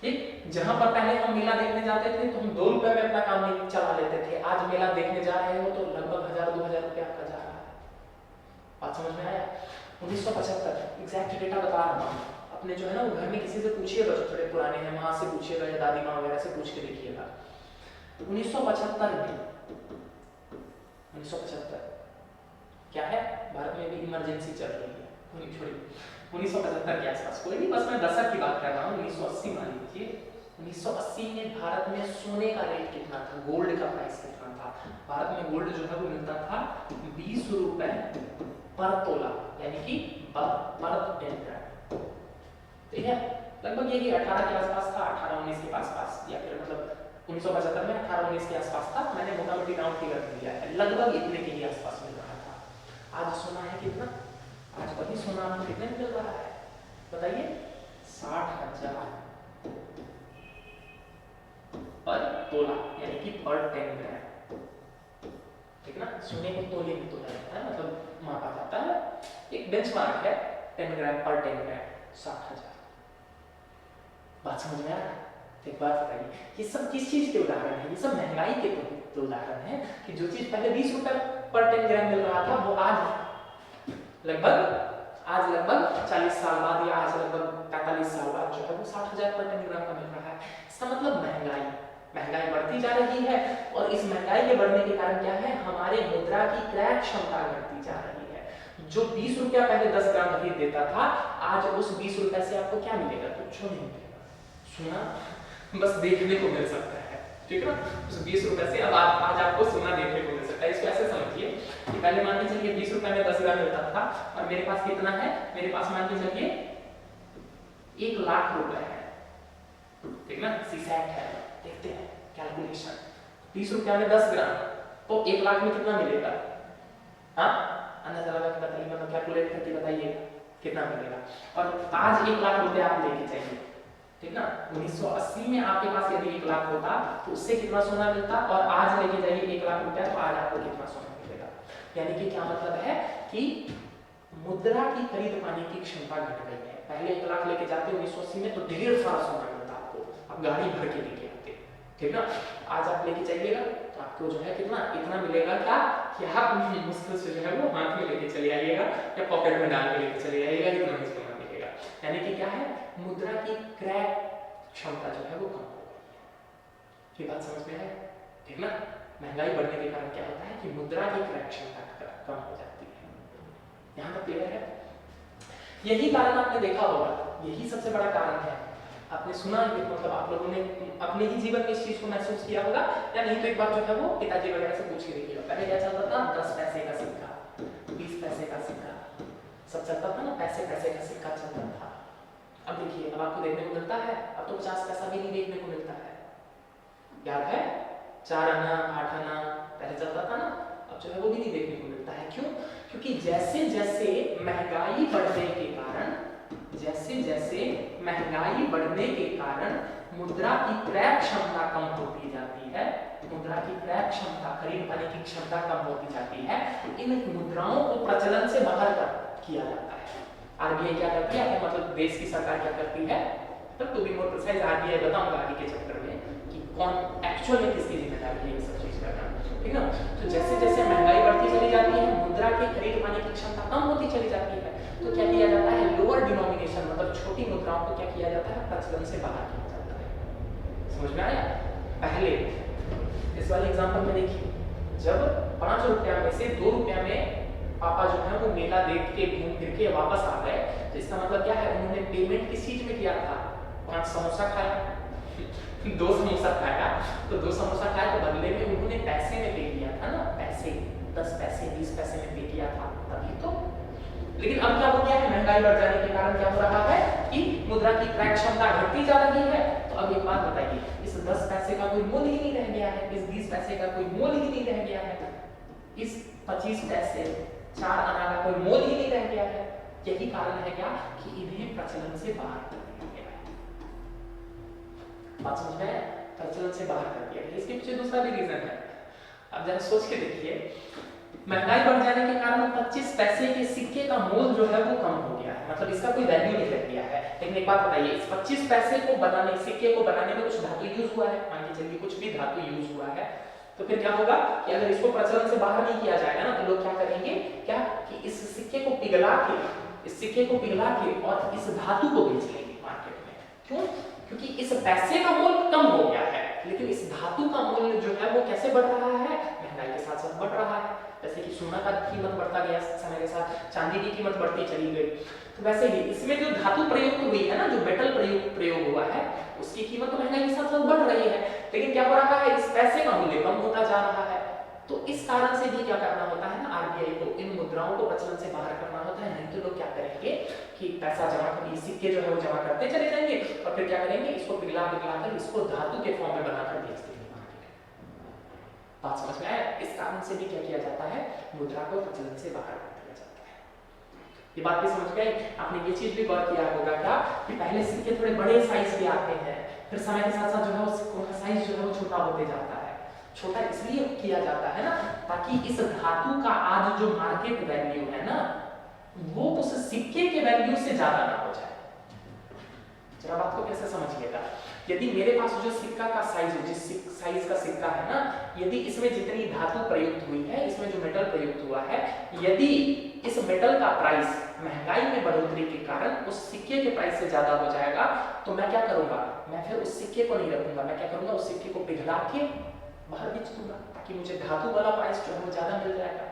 ठीक, जहां पर पहले हम मेला देखने जाते थे तो हम 2 रुपए में अपना काम चला लेते थे, आज मेला देखने जा रहे हो तो लगभग 1000-2000 रुपया आपका जा रहा है। बात समझ में आया? 1975 एग्जैक्ट डेटा बता रहा हूं, अपने जो है ना वो घर में किसी से पूछिएगा जो थोड़े पुराने हैं, माँ से पूछिएगा या दादी माँ वगैरह से पूछ के देखिएगा। 1975 में 1975 क्या है, भारत में भी इमरजेंसी चल रही है, 1975 के आसपास, कोई नहीं, बस मैं दशक की बात कर रहा हूँ, 1980 मान लीजिए। 1980 में भारत में सोने का रेट कितना था, गोल्ड का प्राइस कितना था? भारत में गोल्ड जो है वो मिलता था 20 रुपए पर तोला, यानी कि पर 10 ग्राम। ठीक है, लगभग यही 18 के आसपास था, 18-19 के आसपास, या फिर मतलब 1975 में 18-19 के आसपास था। मैंने मोटा-मोटी राउंड फिगर दिया है, लगभग इतने के ही आसपास मिल रहा था। आज सोना है कितना? आज वही सोना आपको कितने मिल रहा है बताइए? 60,000 पर तोला, यानी कि पर 10 ग्राम। ठीक ना, सोने को तोले में तोला जाता है, मतलब मापा जाता है, एक बेंचमार्क है, 10 ग्राम पर 10 ग्राम 60,000। बात समझ में आ रहा है? एक बात बताइए, ये सब किस चीज के उदाहरण है? ये सब महंगाई के तो उदाहरण है कि जो चीज पहले 20 रुपए पर 10 ग्राम मिल रहा था वो आज लगभग 40 साल बाद या आज लगभग 45 साल बाद जो है वो 60,000 पर 10 ग्राम का मिल रहा है। इसका मतलब महंगाई बढ़ती जा रही है और इस महंगाई के बढ़ने के कारण क्या है, हमारे मुद्रा की क्रय क्षमता घटती जा रही है। जो 20 रुपया पहले 10 ग्राम खरीद देता था, आज उस 20 रुपए से आपको क्या मिलेगा? कुछ नहीं मिलेगा। सोना बस देखने को मिल सकता है, ठीक है ना। उस 20 रुपए से अब आज आपको सोना देखने को मिल सकता है। इसको ऐसे समझिए कि पहले मान के चलिए 20 रुपए में 10 ग्राम मिलता था और मेरे पास कितना है, मेरे पास मान के चलिए 1 लाख रुपए है, ठीक ना, सीसेट है। देखते हैं कैलकुलेशन, 20 रुपया में 10 ग्राम तो 1 लाख में कितना मिलेगा? हाँ, अंदाजा लगा के बताइए, मतलब कैलकुलेट करके बताइएगा कितना मिलेगा। और आज 1 लाख रुपए आप लेके चाहिए, ठीक ना। 1980 में आपके पास यदि 1 लाख होता तो उससे कितना सोना मिलता, और आज लेके जाइए 1 लाख रुपया तो आज आपको कितना सोना मिलेगा। यानी कि क्या मतलब है कि मुद्रा की खरीद पाने की क्षमता घट गई है। पहले 1 लाख लेके जाते 1980 में तो ढेर सारा सोना मिलता आपको, अब गाड़ी भर के लेके आते, ठीक ना। आज आप लेके जाइएगा तो आपको जो है कितना, इतना मिलेगा क्या कि आप मुश्किल से जो है वो हाथ में लेके चले आइएगा या पॉकेट में डाल के लेके चले आइएगा, इतना ही सोना मिलेगा। यानी कि क्या है, मुद्रा की क्रय क्षमता जो है वो कम हो गई। ये बात समझ में है, ठीक ना। महंगाई बढ़ने के कारण क्या होता है कि मुद्रा की क्रय क्षमता कम हो जाती है। यहाँ तक क्लियर है। यही कारण आपने देखा होगा, यही सबसे बड़ा कारण है। आपने सुना है कि मतलब आप लोगों ने अपने ही जीवन में इस चीज को महसूस किया होगा या नहीं, तो एक बार जो है वो पिताजी वगैरह से पूछ के देखिएगा। पहले क्या चलता था, 10 पैसे का सिक्का, 20 पैसे का सिक्का, सब चलता था ना, पैसे पैसे का सिक्का चलता था। अब देखिए, अब आपको देखने को मिलता है, अब तो 50 पैसा भी नहीं देखने को मिलता है। याद है 4 आना 8 आना पहले चलता था ना, अब जो है वो भी नहीं देखने को मिलता है। क्यों? क्योंकि जैसे जैसे महंगाई बढ़ने के कारण, जैसे जैसे महंगाई बढ़ने के कारण मुद्रा की क्रय क्षमता कम होती जाती है, मुद्रा की क्रय क्षमता, खरीद पाने की क्षमता कम होती जाती है, इन मुद्राओं को प्रचलन से बाहर किया जाता है। आरबीआई क्या करती है, मतलब देश की सरकार क्या करती है, तब to be more precise RBI बताऊंगा आगे के चैप्टर में कि कौन एक्चुअल में किसकी जिम्मेदारी है ये सब चीज करना, ठीक है ना। तो जैसे जैसे महंगाई बढ़ती चली जाती है, मुद्रा की खरीद पाने की क्षमता कम होती चली जाती है, तो क्या किया जाता है, लोअर डिनोमिनेशन मतलब छोटी मुद्राओं को क्या किया जाता है, प्रचलन से बाहर किया जाता है। समझ में आया? पहले इस वाले एग्जांपल में देखिए, जब 5 रुपया में से 2 रुपया में पापा जो है वो मेला देख के घूम फिर के वापस आ गए, तो इसका मतलब क्या है, उन्होंने पेमेंट किस चीज में किया था, 5 समोसा खाया 2 समोसा खाया, तो 2 समोसा खाया तो बदले में उन्होंने पैसे में पे किया था ना, पैसे 10 पैसे 20 पैसे में पे किया था तभी तो। लेकिन अब क्या हो गया है, महंगाई बढ़ जाने के कारण क्या हो रहा है कि मुद्रा की क्रय क्षमता घटती जा रही है। तो अब एक बात बताइए, इस 10 पैसे का कोई मोल ही नहीं रह गया है, इस 20 पैसे का कोई मोल ही नहीं रह गया है, इस 25 पैसे 4 आना का कोई मोल ही नहीं रह गया है। यही कारण है क्या कि इन्हें प्रचलन से बाहर कर दिया गया है। बात समझ में? प्रचलन से बाहर कर दिया गया। इसके पीछे दूसरा भी रीजन है। अब जरा सोच के देखिए, महंगाई बढ़ जाने के कारण 25 पैसे के सिक्के का मोल जो है वो कम हो गया है, मतलब इसका कोई वैल्यू नहीं रह गया है। लेकिन एक बात बताइए, इस 25 पैसे को बनाने, सिक्के को बनाने में कुछ धातु यूज हुआ है, मान के चलिए कुछ भी धातु यूज हुआ है, तो फिर क्या होगा कि अगर इसको प्रचलन से बाहर नहीं किया जाएगा ना, तो लोग क्या करेंगे, क्या कि इस सिक्के को पिघला के, इस सिक्के को पिघला के और इस धातु को बेच लेंगे मार्केट में। क्यों? क्योंकि इस पैसे का मोल कम हो गया है, लेकिन इस धातु का मूल्य जो है वो कैसे बढ़ रहा है, महंगाई के साथ साथ बढ़ रहा है। जैसे कि सोना का कीमत बढ़ता गया समय के साथ, चांदी की कीमत बढ़ती चली गई, तो वैसे ही इसमें जो धातु प्रयोग हुई है ना, जो मेटल प्रयोग हुआ है, उसकी कीमत तो महंगाई के साथ साथ बढ़ रही है। लेकिन क्या हो रहा है, इस पैसे का मूल्य कम होता जा रहा है। तो इस कारण से भी क्या करना होता है ना, आरबीआई को इन मुद्राओं को प्रचलन से बाहर करना होता है। नहीं तो लोग क्या करेंगे कि पैसा जमा करके, सिक्के जो है वो जमा करते चले जाएंगे और फिर क्या करेंगे, इसको पिघला कर इसको धातु के फॉर्म में बनाकर बेच देंगे। बात समझ में आया? इस कारण से भी क्या किया जाता है, मुद्रा को प्रचलन से बाहर कर दिया जाता है। ये बात भी समझ में आई? आपने ये चीज भी गौर किया होगा क्या कि पहले सिक्के थोड़े बड़े साइज के आते हैं, फिर समय के साथ साथ जो है उसका साइज जो है वो छोटा होते जाता है। छोटा इसलिए किया जाता है ना, ताकि इस धातु का आज जो मार्केट वैल्यू है ना, वो उस सिक्के के वैल्यू से ज्यादा ना हो जाए। जरा बात को कैसे समझिएगा, यदि मेरे पास जो सिक्का का साइज है, जिस साइज का सिक्का है ना, यदि इसमें जितनी धातु प्रयुक्त हुई है, इसमें जो मेटल प्रयुक्त हुआ है, यदि इस मेटल का प्राइस महंगाई में बढ़ोतरी के कारण उस सिक्के के प्राइस से ज्यादा हो जाएगा, तो मैं क्या करूंगा, मैं फिर उस सिक्के को नहीं रखूंगा, मैं क्या करूंगा, उस सिक्के को पिघला के बाहर बेच दूंगा, ताकि मुझे धातु वाला प्राइस जो है वो ज्यादा मिल जाएगा।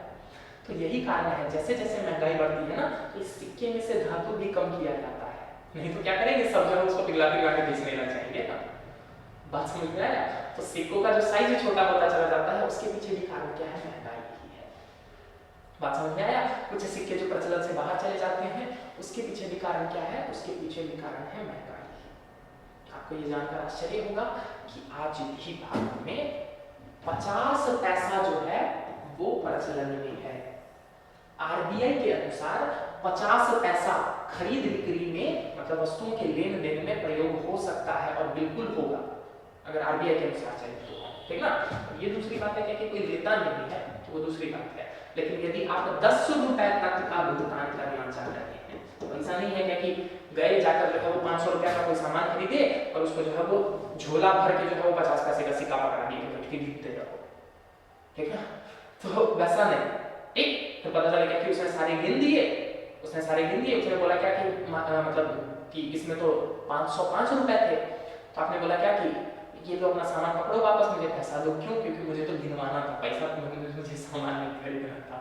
तो यही कारण है, जैसे जैसे महंगाई बढ़ती है ना, तो इस सिक्के में से धातु भी कम किया जाता है। नहीं तो क्या करेंगे, सब जो है उसको पिघला के बेचने लग जाएंगे ना। बात समझ में आया? तो सिक्कों का जो साइज छोटा होता चला जाता है उसके पीछे भी कारण क्या है? महंगाई ही है। बात समझ में आया? कुछ सिक्के जो प्रचलन से बाहर चले जाते हैं उसके पीछे भी कारण क्या है? उसके पीछे भी कारण है महंगाई। आपको ये जानकर आश्चर्य होगा कि आज भी भारत में 50 पैसा जो है वो प्रचलन में है। आरबीआई के अनुसार 50 पैसा खरीद बिक्री में मतलब वस्तुओं के लेन देन में प्रयोग हो सकता है और बिल्कुल होगा अगर आरबीआई के अनुसार चले तो, ठीक ना? ये दूसरी बात है कि कोई लेता नहीं है तो वो दूसरी बात है, लेकिन यदि आप 10 रुपए तक का भुगतान करना चाह रहे हैं तो ऐसा नहीं है कि गए जाकर जो है वो 500 रुपए का कोई सामान खरीदे और उसको जो है वो झोला भर के जो है वो 50 पैसे का सिक्का पकड़ा दिए तो खरीदते रहो, ठीक है? तो वैसा नहीं, ठीक? तो पता चला क्या कि उसने सारे गिन दिए, उसने बोला क्या कि मतलब कि इसमें तो 505 रुपए थे, तो आपने बोला क्या कि ये लो अपना सामान पकड़ो वापस, मुझे पैसा दो। क्यों? क्योंकि मुझे तो गिनवाना था पैसा, मुझे सामान नहीं खरीदना था।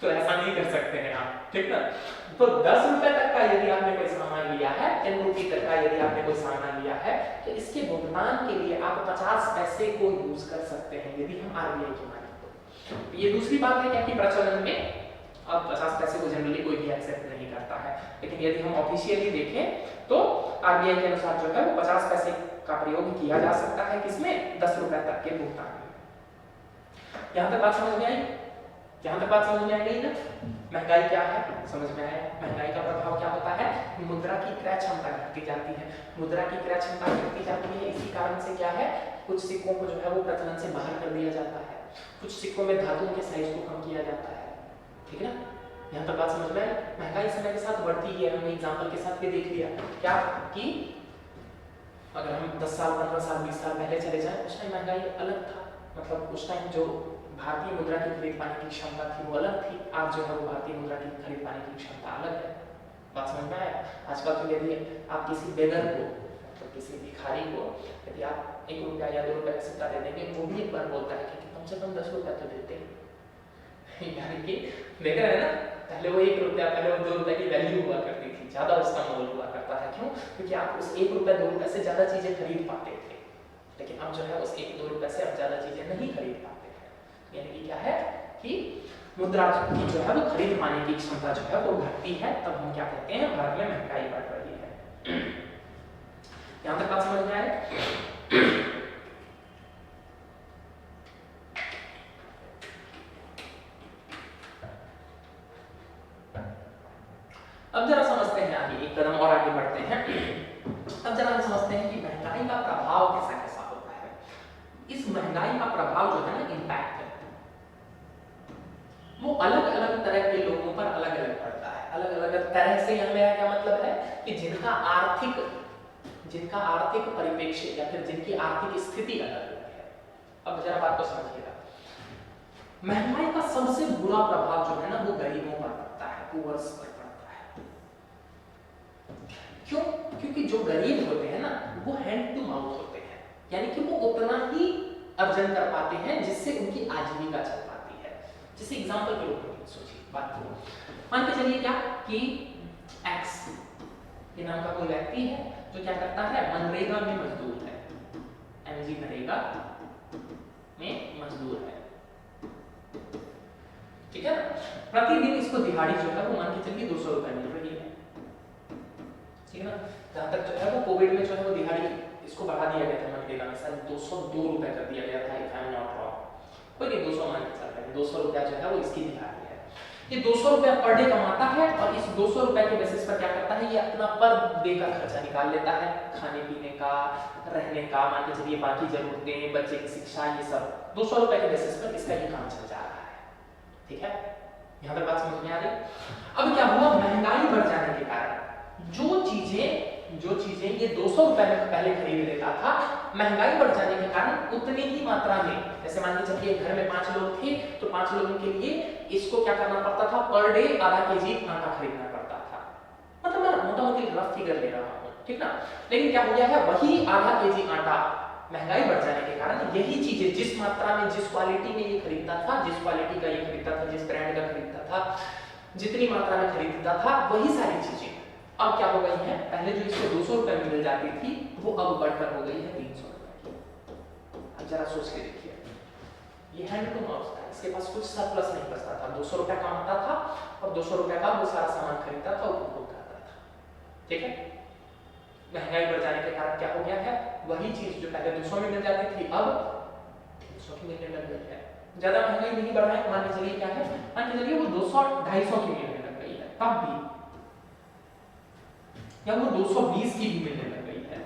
तो ऐसा नहीं कर सकते हैं आप, ठीक ना? तो 10 रुपए तक का यदि आपने कोई सामान लिया है, 10 रुपये तक का यदि आपने कोई सामान लिया है तो इसके भुगतान के लिए आप 50 पैसे को यूज कर सकते हैं यदि हम आरबीआई की माने तो। ये दूसरी बात है क्या कि प्रचलन में अब 50 पैसे को जनरली कोई भी एक्सेप्ट नहीं करता है, लेकिन यदि हम ऑफिशियली देखें तो आरबीआई के अनुसार जो है वो 50 पैसे का प्रयोग किया जा सकता है किसमें? 10 रुपए तक के भुगतान में। यहां तक बात समझ में आई? यहां तक बात समझ में आई ना? महंगाई क्या है समझ में आया? महंगाई का प्रभाव क्या होता है? मुद्रा की क्रय क्षमता घटती जाती है। मुद्रा की क्रय क्षमता घटती जाती है, इसी कारण से क्या है, कुछ सिक्कों को जो है वो प्रचलन से बाहर कर दिया जाता है, कुछ सिक्कों में धातुओं के साइज को कम किया जाता है, ठीक है ना? यहाँ तक बात समझ में आई? महंगाई समय के साथ बढ़ती है, हमने एग्जाम्पल के साथ भी देख लिया क्या कि अगर हम 10 साल 15 साल 20 साल पहले चले जाएं उस टाइम महंगाई अलग था, मतलब उस टाइम जो भारतीय मुद्रा की खरीद पाने की क्षमता थी वो अलग थी, आज जो है वो भारतीय मुद्रा की खरीद पाने की क्षमता अलग है। बात समझ में आया? आजकल तो यदि आप किसी बेगर को तो किसी भिखारी को यदि आप 1 रुपया या 2 रुपए का सिक्का दे देंगे वो भी एक बार बोलता है कि कम से कम 10 रुपया तो देते हैं। यानी कि बेगर है ना, पहले वो 1 रुपया, पहले वो 2 रुपए की वैल्यू हुआ करती थी, ज्यादा उसका मोल हुआ करता था। क्यों? क्योंकि आप उस 1 रुपया 2 रुपए से ज्यादा चीजें खरीद पाते थे, लेकिन अब जो है उस 1-2 रुपए से अब ज्यादा चीजें नहीं खरीद पाते हैं। यानी कि क्या है कि मुद्रा की जो है वो खरीद पाने की क्षमता जो है वो घटती है, तब हम क्या कहते हैं, भारत में महंगाई बढ़ रही है। यहां तक बात समझ में आए? अब जरा समझते हैं आगे, एक कदम और आगे बढ़ते हैं। अब जरा हम समझते हैं कि महंगाई का प्रभाव कैसा कैसा होता है। इस महंगाई का प्रभाव जो है ना, इम्पैक्ट है, वो अलग अलग तरह के लोगों पर अलग अलग पड़ता है। अलग अलग तरह से यहाँ मेरा क्या मतलब है कि जिनका आर्थिक परिप्रेक्ष्य या फिर जिनकी आर्थिक स्थिति अलग अलग है। अब जरा बात को समझिएगा, महंगाई का सबसे बुरा प्रभाव जो है ना वो गरीबों पर पड़ता है, पुअर्स पर पड़ता है। क्यों? क्योंकि जो गरीब होते हैं ना वो हैंड टू माउथ होते हैं, यानी कि वो उतना ही अर्जन कर पाते हैं जिससे उनकी आजीविका चल पाती है। जैसे एग्जांपल के रूप में सोचिए बात को, मान के चलिए क्या कि एक्स के नाम का कोई व्यक्ति है जो क्या करता है, मनरेगा में मजदूर है, एमजी नरेगा में मजदूर है, ठीक है ना? प्रतिदिन इसको दिहाड़ी जो है वो मान के चलिए 200 रुपए मिल रही है, ठीक है ना? जहां तक जो है वो कोविड में जो है वो दिहाड़ी इसको बढ़ा दिया गया था, मनरेगा में शायद 202 रुपए कर दिया गया था, if I am not wrong, कोई नहीं 200 मान के चलते हैं, 200 रुपया जो है वो इसकी दिहाड़ी है। ये 200 रुपया पर डे कमाता है और इस 200 रुपए के बेसिस पर क्या करता है, ये अपना पर डे का खर्चा निकाल लेता है, खाने पीने का, रहने का, मान के चलिए बाकी जरूरतें, बच्चे की शिक्षा, ये सब 200 रुपए के बेसिस पर इसका ये काम चल जा रहा है, ठीक है? यहाँ तक बात समझ में आ रही? अब क्या हुआ, महंगाई बढ़ जाने के कारण जो चीजें ये 200 रुपए में पहले खरीद लेता था, महंगाई बढ़ जाने के कारण उतनी ही मात्रा में, जैसे मान के चलिए घर में 5 लोग थे तो 5 लोगों के लिए इसको क्या करना पड़ता था, पर डे आधा केजी आटा खरीदना पड़ता था। मतलब मैं मोटा मोटी रफ फिगर ले रहा हूँ, ठीक ना? लेकिन क्या हो गया है, वही आधा केजी आटा महंगाई बढ़ जाने के कारण यही चीजें जिस मात्रा में, जिस क्वालिटी में ये खरीदता था, जिस क्वालिटी का ये खरीदता था, जिस ब्रांड का खरीदता था, जितनी मात्रा में खरीदता था, वही सारी चीजें अब क्या हो गई है, पहले जो इसको 200 रुपए में मिल जाती थी वो अब बढ़कर हो गई है 300 रुपए जरा सोच के देखिए, ये हैंड टू माउथ था, इसके पास कुछ सरप्लस नहीं बचता था, 200 रुपए कमाता था और 200 रुपए का वो सारा सामान खरीदता था, उपभोग करता था। ठीक है, महंगाई बढ़ जाने के कारण क्या हो गया है, वही चीज जो पहले 200 में मिल जाती थी अब 300 की मिलने लग गई है। ज्यादा महंगाई नहीं बढ़ रहा है, मान के चलिए क्या है, मान के चलिए वो 200 250 की मिलने लग गई है, तब भी या वो 220 की भी मिलने लग गई है,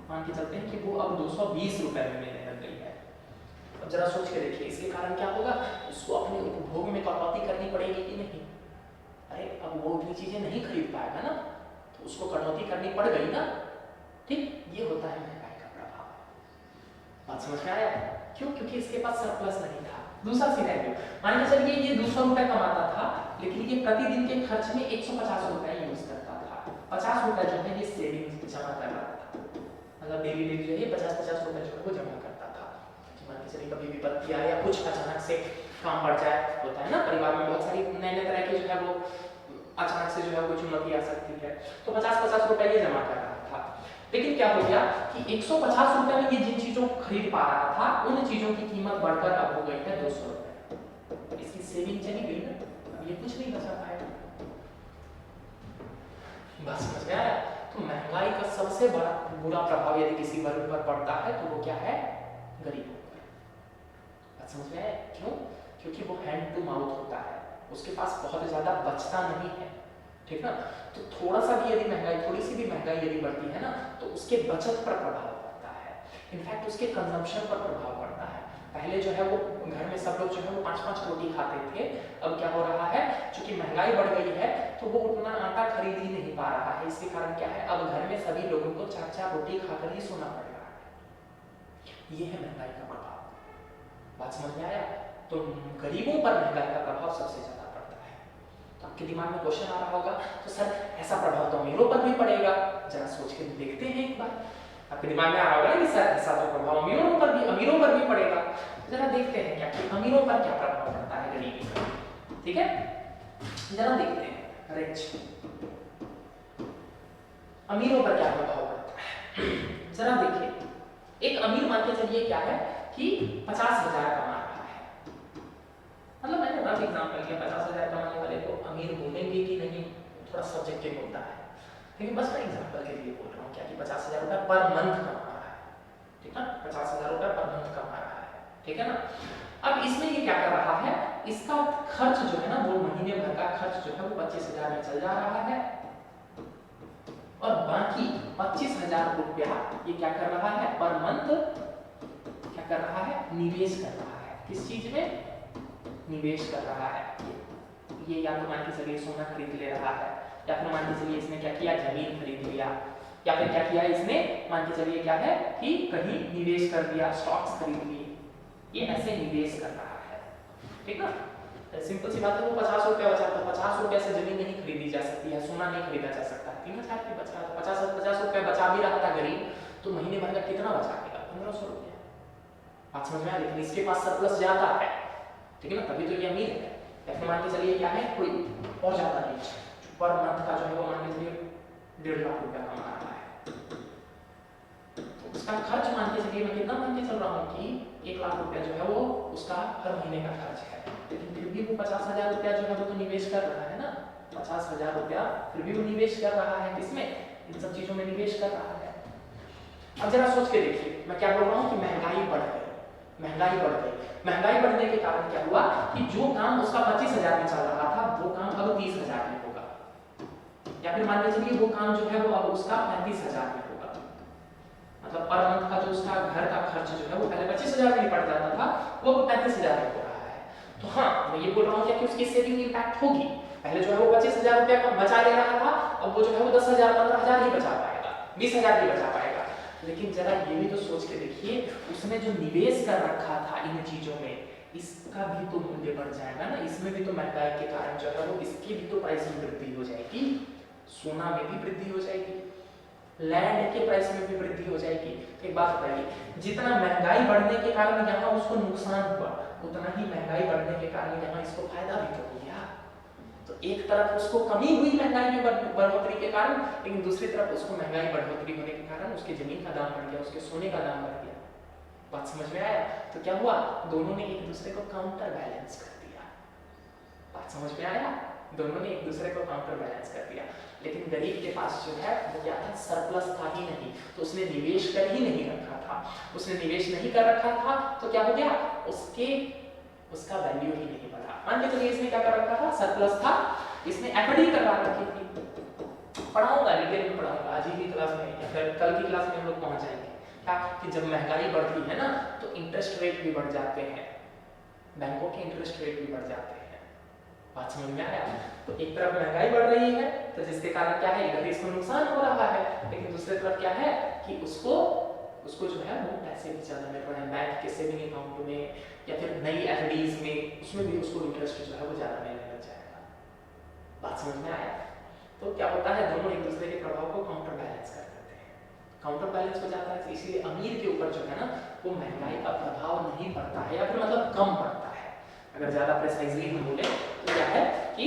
मान के चलते हैं कि वो अब 220 रुपए में मिलने लग गई है। अब जरा सोच के देखिए इसके कारण क्या होगा, उसको अपने उपभोग में कटौती करनी पड़ेगी कि नहीं। अरे अब वो उतनी चीजें नहीं खरीद पाएगा ना, तो उसको कटौती करनी पड़ गई ना। ठीक, ये होता है महंगाई का प्रभाव। बात समझ में आया? क्यों? क्योंकि इसके पास सरप्लस नहीं था। दूसरा सिनेरियो, मान के चलिए ये 200 रुपए कमाता था, लेकिन ये प्रतिदिन के खर्च में 150 रुपए यूज करता था, 50 रुपए जो है ये सेविंग्स जमा कर रहा था, मतलब डेली डेली जो है 50-50 रुपए जो है वो जमा करता था। मान के चलिए कभी विपत्ति आए या कुछ अचानक से काम बढ़ जाए, होता है ना परिवार में बहुत सारी नए नए तरह के जो है वो अचानक से जो है कोई चुनौती आ सकती है, तो 50-50 रुपए ये जमा कर रहा था। लेकिन क्या हो गया कि 150 रुपए में ये जिन चीजों को खरीद पा रहा था, उन चीजों की कीमत बढ़कर अब हो गई है 200 रुपए। इसकी सेविंग चली गई ना, अब ये कुछ नहीं बचा पाएगा। बस समझ में आया? तो महंगाई का सबसे बड़ा बुरा प्रभाव यदि किसी वर्ग पर पड़ता है तो वो क्या है, गरीबों पर। बात समझ में आया? क्यों? क्योंकि वो हैंड टू माउथ होता है, उसके पास बहुत ज्यादा बचता नहीं है। ठीक ना, तो थोड़ा सा भी यदि महंगाई, थोड़ी सी भी महंगाई यदि बढ़ती है ना, तो उसके बचत पर प्रभाव पड़ता है, इनफैक्ट उसके कंजम्पशन पर प्रभाव पड़ता है। पहले जो है वो घर में सब लोग जो है वो 5-5 रोटी खाते थे, अब क्या हो रहा है, क्योंकि महंगाई बढ़ गई है तो वो उतना आटा खरीद ही नहीं पा रहा है। इसके कारण क्या है, अब घर में सभी लोगों को 4-4 रोटी खाकर ही सोना पड़ रहा है। ये है महंगाई का प्रभाव। बात समझ में आया? तो गरीबों पर महंगाई का प्रभाव सबसे ज्यादा पड़ता है। तो आपके दिमाग में क्वेश्चन आ रहा होगा, तो सर ऐसा प्रभाव तो अमीरों पर भी पड़ेगा, जरा सोच के देखते हैं एक बार। आपके दिमाग में आ रहा होगा कि सर ऐसा तो प्रभाव अमीरों पर भी पड़ेगा, जरा देखते हैं क्या कि अमीरों पर क्या प्रभाव पड़ता है गरीबी का। ठीक है, जरा देखते हैं रिच अमीरों पर क्या प्रभाव पड़ता है। जरा देखिए, एक अमीर मान के चलिए क्या है कि 50,000 कमा रहा है, मतलब मैंने रफ एग्जांपल लिया, 50,000 कमाने वाले को अमीर बोलेंगे कि नहीं थोड़ा सब्जेक्टिव होता है, लेकिन बस मैं एग्जांपल के लिए बोल रहा हूँ क्या कि 50,000 रुपए पर मंथ कमा रहा है। ठीक है, 50,000 रुपए पर मंथ कमा रहा है, ठीक है ना। अब इसमें ये क्या कर रहा है, इसका खर्च जो है ना, वो महीने भर का खर्च जो है वो 25,000 में चल जा रहा है, और बाकी 25,000 रुपया ये क्या कर रहा है, पर मंथ क्या कर रहा है, निवेश कर रहा है। किस चीज में निवेश कर रहा है, ये या तो मान के चलिए सोना खरीद ले रहा है, या फिर मान के चलिए इसने क्या किया, जमीन खरीद लिया, या फिर क्या किया इसने, मान के चलिए क्या है कि कहीं निवेश कर दिया, स्टॉक्स खरीद लिए, ये ऐसे निवेश कर रहा है। ठीक ना, सिंपल सी बात है, वो 50 रुपया बचा, तो 50 रुपया से जमीन नहीं खरीदी जा सकती है, सोना नहीं खरीदा जा सकता है, 3,000 की बचा, तो 50 रुपया बचा भी रहा था गरीब, तो महीने भर का कितना बचा देगा, 1,500 रुपया। बात समझ में आया? लेकिन इसके पास सरप्लस ज्यादा है, ठीक है ना, तभी तो ये अमीर है। या फिर मान के चलिए क्या है, कोई और ज्यादा रिच, पर मंथ का जो है वो मान के चलिए 1.5 लाख रुपया कमा रहा है, तो उसका खर्च मान के चलिए मैं कितना मान के चल रहा हूँ कि 1 लाख रुपया जो है वो उसका हर महीने का खर्च है, लेकिन फिर भी वो 50,000 रुपया जो है वो तो निवेश कर रहा है ना, 50,000 रुपया फिर भी वो निवेश कर रहा है, किसमें, इन सब चीजों में निवेश कर रहा है। अब जरा सोच के देखिए, मैं क्या बोल रहा हूँ कि महंगाई बढ़ गई, महंगाई बढ़ गई, महंगाई बढ़ने के कारण क्या हुआ कि जो काम उसका 25,000 में चल रहा था वो काम अब 30,000 में होगा, या फिर मान के चलिए वो काम जो है वो अब उसका 35,000 में होगा, मतलब पर मंथ का जो उसका घर का खर्च जो है वो पहले 25,000 में पड़ जाता था, वो अब 35,000 में हो रहा है। तो हाँ, मैं ये बोल रहा हूँ कि उसकी सेविंग इंपैक्ट होगी, पहले जो है वो 25,000 रुपया का बचा ले रहा था, अब वो जो है वो 10,000 15,000 ही बचा पाएगा, 20,000 ही बचा पाएगा। लेकिन जरा ये भी तो सोच के देखिए, उसने जो निवेश कर रखा था इन चीजों में, इसका भी तो मूल्य बढ़ जाएगा ना, इसमें भी तो महंगाई के कारण जो है वो इसकी भी तो प्राइस में वृद्धि हो जाएगी, सोना में भी वृद्धि हो जाएगी, लैंड के प्राइस में भी वृद्धि हो जाएगी। एक बात बताइए, जितना महंगाई बढ़ने के कारण यहाँ उसको नुकसान हुआ, उतना ही महंगाई बढ़ने के कारण यहाँ इसको फायदा भी तो हो गया। तो एक तरफ उसको कमी हुई महंगाई में बढ़ोतरी के कारण, लेकिन दूसरी तरफ उसको महंगाई बढ़ोतरी होने के कारण उसके जमीन का दाम बढ़ गया, उसके सोने का दाम बढ़ गया। बात समझ में आया? तो क्या हुआ, दोनों ने एक दूसरे को काउंटर बैलेंस कर दिया। बात समझ में आया? दोनों ने एक दूसरे को काउंटर बैलेंस कर दिया। लेकिन गरीब के पास जो है वो क्या था, सरप्लस था ही नहीं, तो उसने निवेश कर ही नहीं रखा था। उसने निवेश नहीं कर रखा था तो क्या हो गया, उसका वैल्यू ही नहीं बढ़ा। मान के चलिए इसने क्या कर रखा था, सरप्लस था, इसने एफडी करवा रखी थी। पढ़ाऊंगा, डिटेल में पढ़ाऊंगा आज ही की क्लास में या फिर कल की क्लास में हम लोग पहुंच जाएंगे क्या, कि जब महंगाई बढ़ती है ना तो इंटरेस्ट रेट भी बढ़ जाते हैं, बैंकों के इंटरेस्ट रेट भी बढ़ जाते हैं। बात समझ में आया? तो एक तरफ महंगाई बढ़ रही है तो जिसके कारण क्या है, इधर इसको नुकसान हो रहा है, लेकिन दूसरी तरफ क्या है कि उसको जो है वो पैसे भी ज्यादा मिल रहे हैं बैंक के सेविंग अकाउंट में या फिर नई एफडीज में, उसमें भी उसको इंटरेस्ट जो है वो ज्यादा मिलने लग जाएगा। बात समझ में आया? तो क्या होता है, दोनों एक दूसरे के प्रभाव को काउंटर बैलेंस कर देते हैं, काउंटर बैलेंस हो जाता है। इसलिए अमीर के ऊपर जो है ना वो महंगाई का प्रभाव नहीं पड़ता है, या फिर मतलब कम पड़ता है। अगर ज्यादा प्रिसाइजली हम बोले तो क्या है कि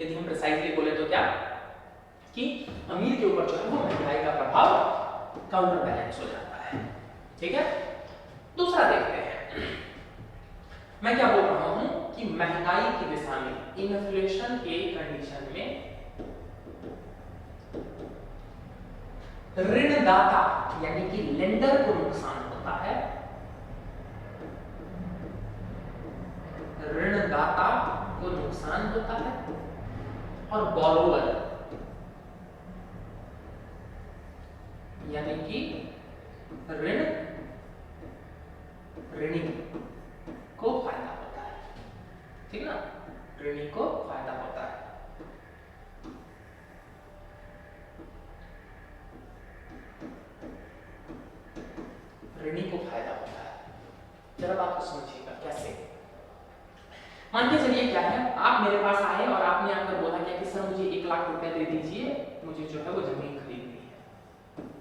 यदि हम प्रिसाइजली बोले तो क्या कि अमीर के ऊपर जो है वो महंगाई का प्रभाव काउंटर बैलेंस हो जाता है। ठीक है, दूसरा देखते हैं, मैं क्या बोल रहा हूं कि महंगाई की दिशा में, इन्फ्लेशन के कंडीशन में ऋणदाता यानी कि लेंडर को नुकसान होता है, ऋणदाता को नुकसान होता है, और बोरोवर यानी कि ऋणी को फायदा होता है। ठीक ना, ऋणी को फायदा होता है। ऋणी को फायदा होता है, जरा बात को समझिएगा कैसे। मान के चलिए क्या है, आप मेरे पास आए और आपने आकर बोला क्या कि सर मुझे 1 लाख रुपए दे दीजिए, मुझे जो है वो जमीन खरीदनी है।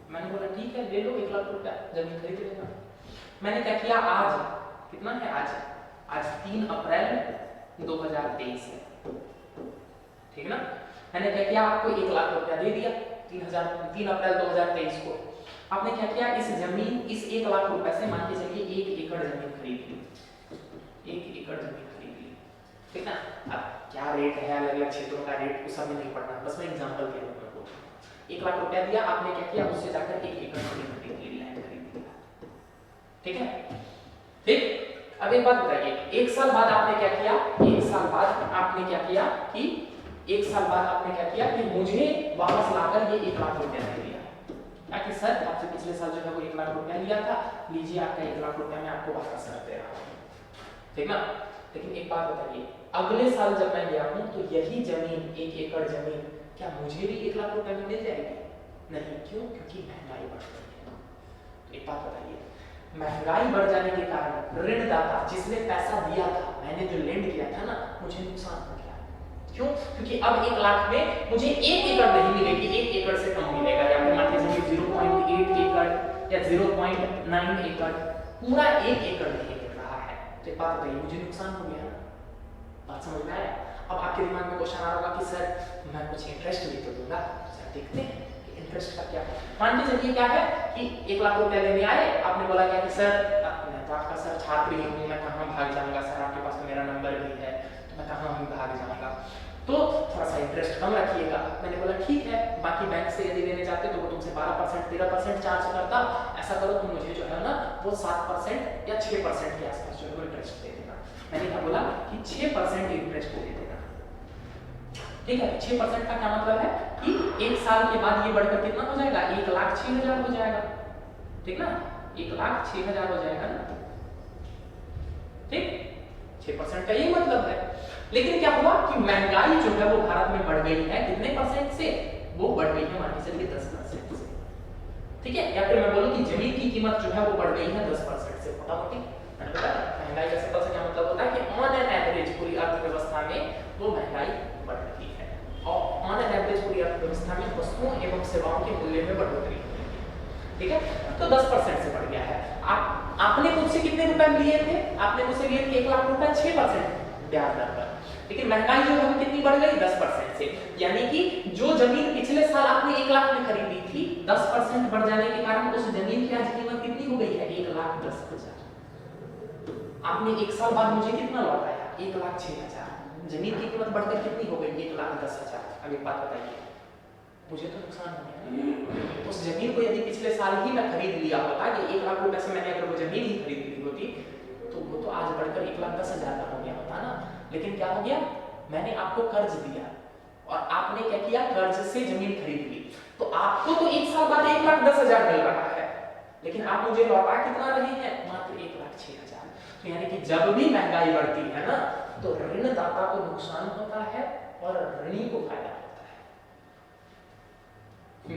मैंने बोला ठीक है ले लो 1 लाख रुपया, जमीन खरीद लेना। मैंने क्या किया, आज कितना है, आज 3 अप्रैल 2023 है, ठीक ना। मैंने क्या किया, आपको 1 लाख रुपया दे दिया 3 अप्रैल 2023 को। आपने क्या किया, इस 1 लाख रुपए से मान के चलिए 1 एकड़ जमीन खरीद ली, 1 एकड़ जमीन खरीद ली, ठीक ना। अब क्या रेट है, अलग अलग क्षेत्रों का रेट उस समय नहीं पढ़ना, बस मैं एग्जांपल के रूप में बोल रहा हूं। 1 लाख रुपया दिया आपने, क्या किया, उससे जाकर 1 एकड़ जमीन खरीद ली, लैंड खरीद लिया, ठीक है। ठीक, अब एक बात बताइए, 1 साल बाद आपने क्या किया, 1 साल बाद आपने क्या किया कि 1 साल बाद आपने क्या किया कि मुझे वापस लाकर ये 1 लाख रुपया दे दिया, ताकि सर आपसे पिछले साल जो है वो 1 लाख रुपया लिया था, लीजिए आपका 1 लाख रुपया मैं आपको वापस कर दे रहा हूं, ठीक ना। लेकिन एक बात बताइए, अगले साल जब मैं गया हूं तो यही जमीन 1 एकड़ जमीन क्या मुझे भी 1 लाख रुपए में मिल जाएगी? नहीं, क्यों? क्योंकि महंगाई बढ़ रही है। तो एक बात बताइए, महंगाई बढ़ जाने के कारण ऋणदाता जिसने पैसा दिया था, मैंने जो लेंड किया था ना, मुझे नुकसान हो गया। क्यों? क्योंकि अब 1 लाख में मुझे 1 एकड़ नहीं मिलेगी, 1 एकड़ से कम मिलेगा, या फिर मान लीजिए 0.8 एकड़ या 0.9 एकड़, पूरा 1 एकड़ नहीं मिल रहा है। तो एक बात बताइए, मुझे नुकसान हो गया ना। बात समझ में आया? अब आपके दिमाग में क्वेश्चन आ रहा होगा कि सर मैं कुछ इंटरेस्ट भी तो दूंगा। सर देखते हैं कि इंटरेस्ट का क्या है। मान के चलिए क्या है कि 1 लाख रुपया लेने आए, आपने बोला क्या कि सर मैं तो आपका सर छात्र ही हूँ, मैं कहाँ भाग जाऊंगा, सर आपके पास तो मेरा नंबर भी है, तो मैं कहाँ भी भाग जाऊंगा, तो थोड़ा सा इंटरेस्ट कम रखिएगा। मैंने बोला ठीक है, बाकी बैंक से यदि लेने जाते तो वो तुमसे 12% 13% चार्ज करता, ऐसा करो तुम मुझे जो है ना वो 7% या 6% के आसपास जो है वो इंटरेस्ट दे देना। मैंने क्या बोला कि 6% इंटरेस्ट दे देना, ठीक है। 6% का क्या मतलब है कि 1 साल के बाद ये बढ़कर कितना हो जाएगा, 1,06,000 हो जाएगा, ठीक ना, 1,06,000 हो जाएगा ना, ठीक। 6% का ये मतलब है। लेकिन क्या हुआ कि महंगाई जो है वो भारत में बढ़ गई है, कितने परसेंट से, वो बढ़ गई है मान के चलिए 10% से, ठीक है। या फिर मैं बोलूं कि जमीन की कीमत जो है वो बढ़ गई है 10% से, मोटा-मोटी। मैंने बताया महंगाई का सिंपल सा क्या मतलब होता है कि ऑन एन एवरेज पूरी अर्थव्यवस्था में वो महंगाई बढ़ रही है, और ऑन एन एवरेज पूरी अर्थव्यवस्था में वस्तुओं एवं सेवाओं के मूल्य में बढ़ोतरी हो रही है, ठीक है। तो 10% से बढ़ गया है। आपने मुझसे कितने रुपए लिए थे, आपने मुझसे लिए थे 1 लाख रुपए, 6%, ब्याज दर पर। लेकिन महंगाई जो है वो कितनी बढ़ गई 10% से, यानी कि जो जमीन पिछले साल आपने 1 लाख में खरीदी थी 10% बढ़ जाने के कारण उस जमीन की आज कीमत कितनी हो गई है 1,10,000। आपने 1 साल बाद मुझे कितना लौटाया 1,06,000, जमीन की कीमत बढ़कर कितनी हो गई 1,10,000। अब एक बात बताइए, मुझे तो नुकसान हो गया। उस जमीन को यदि पिछले साल ही मैं खरीद लिया होता कि 1 लाख रुपए से मैंने अगर वो जमीन ही खरीद ली होती तो वो तो आज बढ़कर 1,10,000 का हो गया होता ना। लेकिन क्या हो गया, मैंने आपको कर्ज दिया और आपने क्या किया, कर्ज से जमीन खरीद ली, तो आपको तो 1 साल बाद 1,10,000 मिल रहा है, लेकिन आप मुझे लौटा कितना रहे हैं, मात्र 1,06,000। तो यानी कि जब भी महंगाई बढ़ती है ना तो ऋणदाता को नुकसान होता है और ऋणी को फायदा होता है।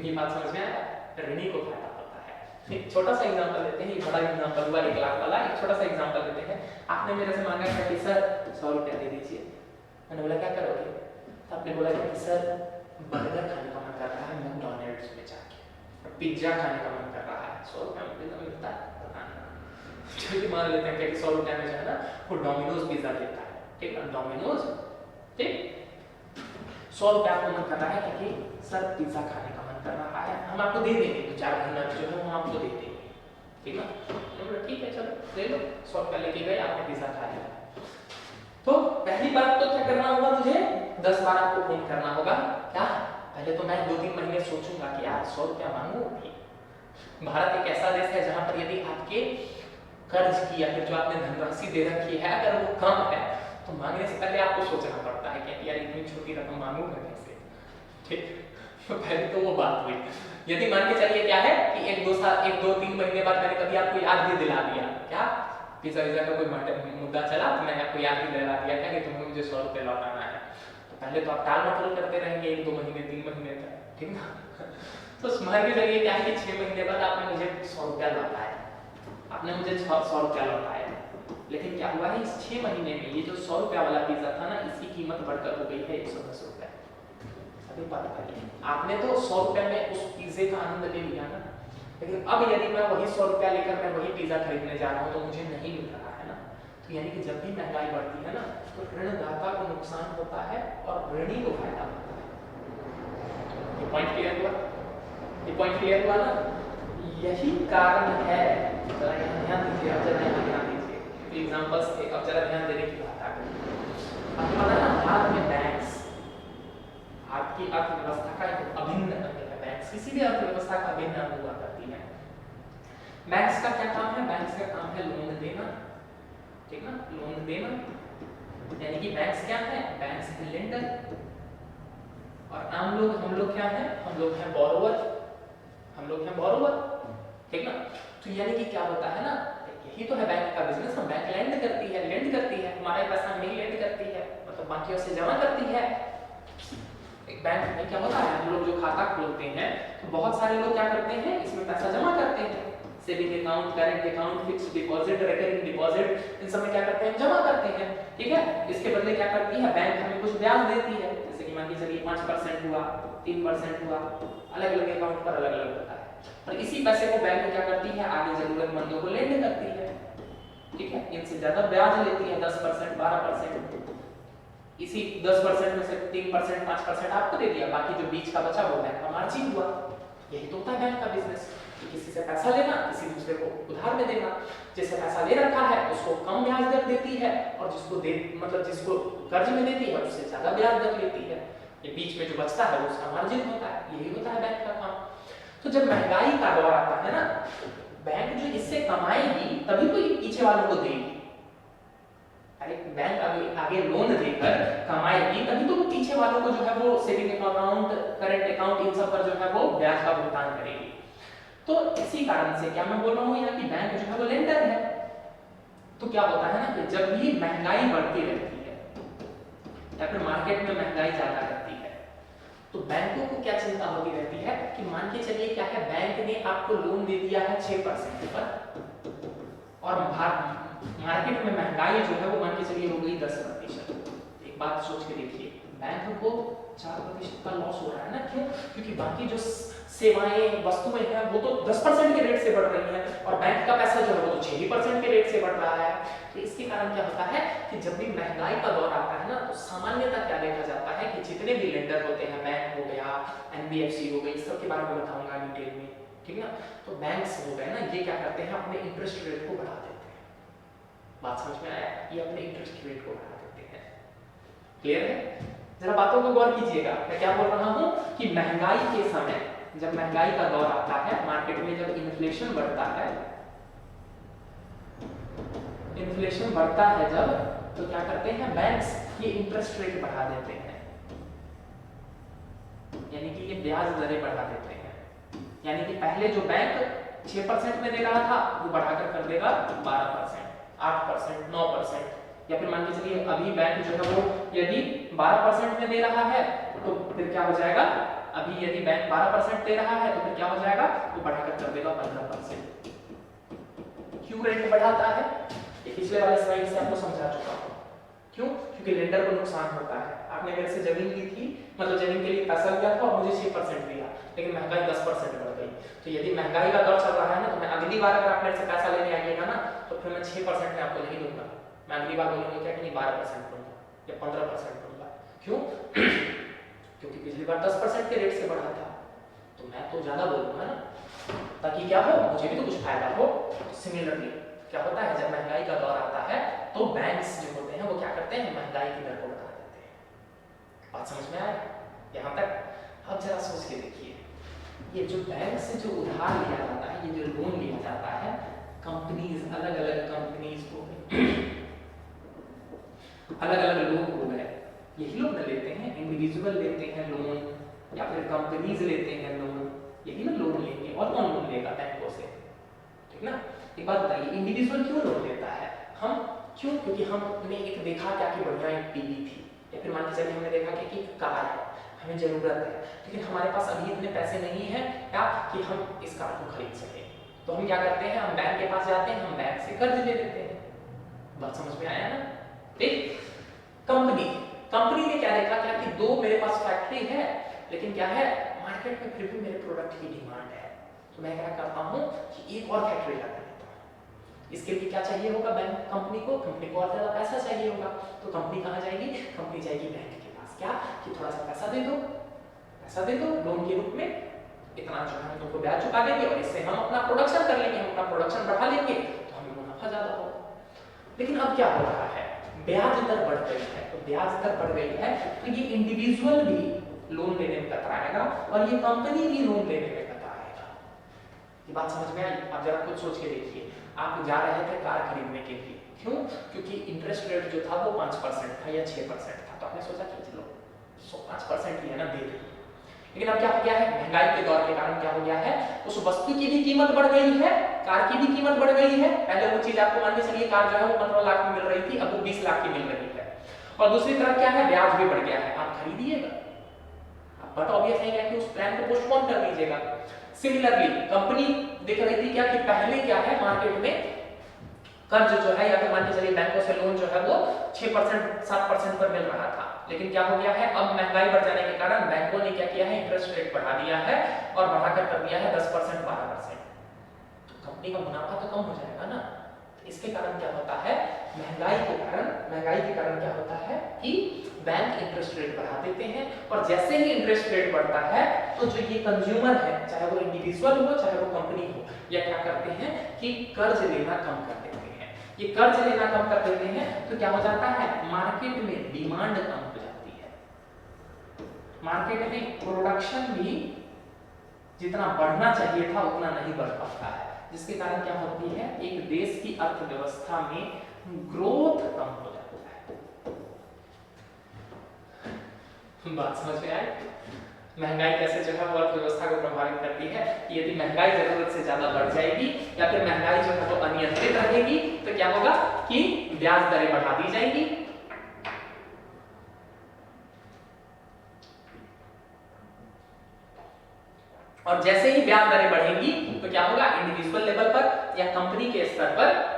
ये बात समझ में आया, ऋणी को फायदा होता है। एक छोटा सा एग्जांपल लेते हैं, ये बड़ा एग्जांपल हुआ 1 लाख वाला, एक छोटा सा एग्जांपल लेते हैं। आपने मेरे से मांगा था कि सर 100 रुपया दे दीजिए, मैंने बोला क्या करोगे, तो आपने बोला कि सर बर्गर खाने का मन कर रहा है मैकडॉनल्ड्स में जाके, पिज्जा खाने का मन कर रहा है, 100 रुपया में पिज्जा मिलता है, चलिए मान लेते हैं कि 100 रुपया में जो है ना वो डोमिनोज पिज्जा देता है, ठीक है, डोमिनोज, ठीक 100 रुपया आपको मन कर रहा है कि सर पिज्जा खाने का मन कर रहा है, हम आपको दे देंगे 2-4 महीना जो है हम आपको दे देंगे, ठीक है, ठीक है चलो ले लो, 100 रुपया लेके गए, आपने पिज्जा खा लिया। तो पहली बात तो क्या करना होगा, मुझे 10 बार आपको फोन करना होगा, क्या पहले तो मैं 2-3 महीने सोचूंगा कि यार 100 रुपया मांगू। भारत एक ऐसा देश है जहां पर यदि आपके कर्ज की या फिर जो आपने धनराशि दे रखी है अगर वो कम है तो मांगने से पहले आपको सोचना पड़ता है कि यार इतनी छोटी रकम मांगूंगा कैसे, ठीक। तो पहले तो वो बात हुई। यदि मान के चलिए क्या है कि 1-2-3 महीने बाद मैंने कभी आपको याद भी दिला दिया, क्या पिज्जा का कोई मुद्दा चला तो मैंने आपको याद भी दिला दिया क्या कि तुम्हें मुझे 100 रुपये लौटाना है, तो पहले तो आप टाल मटोल करते रहेंगे 1-2 महीने 3 महीने तक, ठीक ना। तो मान के चलिए क्या है कि 6 महीने बाद आपने मुझे 100 रुपया लौटाया, आपने मुझे 100 रुपया लौटाया, लेकिन क्या हुआ है इस 6 महीने में ये जो 100 रुपया वाला पिज्जा था ना इसकी कीमत बढ़कर हो गई है 110 रुपया। अभी पता करिए, आपने तो 100 रुपया में उस पिज्जे का आनंद ले लिया ना, लेकिन अब यदि मैं वही 100 रुपया लेकर मैं वही पिज्जा खरीदने जा रहा हूँ तो मुझे नहीं मिल रहा है ना। तो यानी कि जब भी महंगाई बढ़ती है ना तो ऋणदाता को नुकसान होता है और ऋणी को फायदा होता है। ये पॉइंट क्लियर हुआ, ये पॉइंट क्लियर हुआ ना। यही कारण है, जरा यहाँ ध्यान दीजिए, अब जरा यहाँ ध्यान दीजिए, एग्जांपल्स थे, अब जरा ध्यान देने की बात आ गई। आपको पता है ना भारत में बैंक्स आपकी अर्थव्यवस्था का एक अभिन्न अंग है, बैंक्स किसी भी अर्थव्यवस्था का अभिन्न अंग हुआ करती है। बैंक्स का क्या काम है, बैंक्स का काम है लोन देना, ठीक ना, लोन देना, यानी कि बैंक्स क्या है, बैंक्स है लेंडर और हम लोग क्या है, हम लोग हैं बोरोवर, हम लोग हैं बोरोवर, ठीक ना। तो यानी कि क्या होता है ना, यही तो है बैंक का बिजनेस, बैंक लेंड करती है, हमारा पैसा नहीं लेंड करती है, मतलब बाकियों से जमा करती है। एक बैंक में क्या होता है, हम लोग जो खाता खोलते हैं तो बहुत सारे लोग क्या करते हैं इसमें पैसा जमा करते हैं, saving account, current account, fixed deposit, recurring deposit, इन सब में क्या करते हैं जमा करते हैं, ठीक है। इसके बदले क्या करती है बैंक हमें कुछ ब्याज देती है, जैसे कि मान के चलिए 5% हुआ, 3% हुआ, अलग-अलग अकाउंट पर अलग-अलग होता है, और इसी पैसे को बैंक क्या करती है आगे जरूरतमंदों को लेंड करती है, ठीक है। इनसे ज्यादा ब्याज लेती है 10%, 12%, इसी 10% में से 3%, 5% आपको दे दिया, बाकी जो बीच का बचा वो बैंक का मार्जिन हुआ। यही तो होता है बैंक का बिजनेस, किसी से पैसा लेना, किसी दूसरे को उधार में देना, जिससे पैसा ले रखा है उसको कम ब्याज दर देती है और जिसको कर्ज में देती है उससे ज्यादा ब्याज दर लेती है, ये बीच में जो बचता है उसका मार्जिन होता है, यही होता है बैंक का काम। तो जब महंगाई का दौर आता है ना, बैंक जो इससे कमाएगी तभी तो ये पीछे वालों को देगी, अरे बैंक आगे लोन देकर कमाएगी तभी तो वो पीछे वालों को जो है वो सेविंग अकाउंट, करंट अकाउंट, इन सब पर जो है वो ब्याज का भुगतान करेगी। तो इसी कारण से क्या मैं बोल रहा हूँ यहाँ कि बैंक जो है वो लेंडर है। तो क्या होता है ना कि जब भी महंगाई बढ़ती रहती है या फिर मार्केट में महंगाई ज्यादा रहती है तो बैंकों को क्या चिंता होती रहती है कि मान के चलिए क्या है, बैंक ने आपको लोन दे दिया है 6% पर और मार्केट में महंगाई जो है वो मान के चलिए हो गई 10%। एक बात सोच के देखिए, बैंक को 4% का लॉस हो रहा है ना, क्यों? क्योंकि बाकी जो सेवाएं वस्तुएं हैं वो तो 10% के रेट से बढ़ रही हैं और बैंक का पैसा जो है वो तो 6% के रेट से बढ़ रहा है। तो इसके कारण क्या होता है कि जब भी महंगाई का दौर आता है ना तो सामान्यतः क्या देखा जाता है कि जितने भी लेंडर होते हैं, बैंक हो गया, एनबीएफसी हो गई, सबके बारे में बताऊंगा डिटेल में, ठीक है ना। तो बैंक्स हो गए ना, ये क्या करते हैं अपने इंटरेस्ट रेट को बढ़ा देते हैं। बात समझ में आया? ये अपने इंटरेस्ट रेट को बढ़ा देते हैं। क्लियर है? जरा बातों को गौर कीजिएगा। मैं क्या बोल रहा हूं कि महंगाई के समय, जब महंगाई का दौर आता है मार्केट में, जब इन्फ्लेशन बढ़ता है, इन्फ्लेशन बढ़ता है जब, तो क्या करते हैं बैंक्स, ये इंटरेस्ट रेट बढ़ा देते हैं, यानी कि ये ब्याज दरें बढ़ा देते हैं। यानी कि पहले जो बैंक 6% में दे रहा था वो बढ़ाकर कर देगा 12%, 8%, 9%, या फिर मान के चलिए अभी बैंक जो है वो यदि 12% में दे रहा है तो फिर क्या हो जाएगा, अभी यदि बैंक 12% दे रहा है तो फिर क्या हो जाएगा, वो बढ़ाकर कर देगा 15%। क्यों रेट बढ़ाता है? ये पिछले वाले स्लाइड से आपको समझा चुका हूं। क्यों? क्योंकि लेंडर को नुकसान होता है। आपने मेरे से जमीन ली थी, मतलब जमीन के लिए पैसा लिया था और मुझे 6% दिया, लेकिन महंगाई 10% बढ़ गई। तो यदि महंगाई का दौर चल रहा है ना, तो मैं अगली बार अगर आप मेरे से पैसा लेने आइएगा ना, तो फिर मैं 6% में आपको नहीं दूंगा। मैं अगली बार बोलूंगा क्या कि नहीं 12% दूंगा या 15% दूंगा। क्यों? क्योंकि पिछली बार 10% के रेट से बढ़ा था, तो मैं तो ज्यादा बोलूंगा ना, ताकि क्या हो, मुझे भी तो कुछ फायदा हो। सिमिलरली क्या होता है, जब महंगाई का दौर आता है तो बैंक्स जो होते हैं वो क्या करते हैं, महंगाई की दर को बढ़ा देते हैं। बात समझ में आए यहां तक? अब जरा सोच के देखिए, ये जो बैंक से जो उधार लिया जाता है, ये जो लोन लिया जाता है, कंपनीज, अलग अलग कंपनीज को अलग अलग लोग हो गए, यही लोग न लेते हैं, इंडिविजुअल लेते हैं लोन या फिर कंपनीज लेते हैं लोन, यही ना लोन लेंगे। और कौन लोन लेगा? बैंकों से, ठीक ना। एक बात बताइए, इंडिविजुअल क्यों लोन लेता है? हम क्यों? क्योंकि हमने एक देखा क्या कि बढ़िया एक टीवी थी, या फिर मान के चलिए हमने देखा कि एक कार है, हमें जरूरत है, लेकिन हमारे पास अभी इतने पैसे नहीं है क्या कि हम इस कार को खरीद सके। तो हम क्या करते हैं, हम बैंक के पास जाते हैं, हम बैंक से कर्ज ले लेते हैं। बात समझ में आया ना? ठीक। कंपनी ने क्या देखा क्या कि दो मेरे पास फैक्ट्री है, लेकिन क्या है, मार्केट में फिर भी मेरे प्रोडक्ट की डिमांड है, तो मैं क्या करता हूं कि एक और फैक्ट्री लगा देता हूं। इसके लिए क्या चाहिए होगा कंपनी को और ज्यादा पैसा चाहिए होगा, तो कंपनी कहां जाएगी? कंपनी जाएगी बैंक के पास, क्या कि थोड़ा सा पैसा दे दो लोन के रूप में, इतना जो है तुमको ब्याज चुका देंगे और इससे हम अपना प्रोडक्शन कर लेंगे, हम अपना प्रोडक्शन बढ़ा लेंगे, तो हमें मुनाफा ज्यादा होगा। लेकिन अब क्या हो रहा है, ब्याज दर बढ़ गई है, तो ब्याज दर बढ़ गई है तो ये इंडिविजुअल भी लोन लेने में कतराएगा और ये कंपनी भी लोन लेने में कतराएगा। ये बात समझ में आई? आप जरा खुद सोच के देखिए, आप जा रहे थे कार खरीदने के लिए, क्यों? क्योंकि इंटरेस्ट रेट जो था वो 5% था या 6% था, तो आपने सोचा कि चलो 5% ही है ना, दे दें। लेकिन अब क्या हो गया है, महंगाई के दौर के कारण क्या हो गया है, उस वस्तु की भी कीमत बढ़ गई है, कार की भी कीमत बढ़ गई है। पहले वो चीज आपको मान के चलिए कार जो है वो 15 लाख में मिल रही थी, अब वो 20 लाख की मिल रही है। और दूसरी तरफ क्या है, ब्याज भी बढ़ गया है। आप खरीदिएगा, बट ऑब्वियस है कि उस प्लान को पोस्टपोन कर दीजिएगा। सिमिलरली कंपनी देख रही थी क्या कि पहले क्या है, मार्केट में कर्ज जो है या फिर मान के चलिए बैंकों से लोन जो है वो 6% 7% पर मिल रहा था, लेकिन क्या हो गया है, अब महंगाई बढ़ जाने के कारण बैंकों ने क्या किया है, इंटरेस्ट रेट बढ़ा दिया है और बढ़ाकर कर दिया है 10% 12%। तो कंपनी का मुनाफा तो कम हो जाएगा ना। तो इसके कारण क्या होता है, महंगाई के कारण क्या होता है कि बैंक इंटरेस्ट रेट बढ़ा देते हैं, और जैसे ही इंटरेस्ट रेट बढ़ता है तो जो ये कंज्यूमर है, चाहे वो इंडिविजुअल हो चाहे वो कंपनी हो, या क्या करते हैं कि कर्ज लेना कम कर देते हैं। ये कर्ज लेना कम कर देते हैं तो क्या हो जाता है, मार्केट में डिमांड कम हो जाती है, मार्केट में प्रोडक्शन भी जितना बढ़ना चाहिए था उतना नहीं बढ़ पाता है, जिसके कारण क्या होती है, एक देश की अर्थव्यवस्था में ग्रोथ कम हो जाता है। बात समझ में आई? महंगाई कैसे जो है वो अर्थव्यवस्था को प्रभावित करती है। यदि महंगाई जरूरत से ज्यादा बढ़ जाएगी या फिर महंगाई जो है वो अनियंत्रित रहेगी तो क्या होगा कि ब्याज दरें बढ़ा दी जाएंगी, और जैसे ही ब्याज दरें बढ़ेंगी तो क्या होगा, इंडिविजुअल लेवल पर या कंपनी के स्तर पर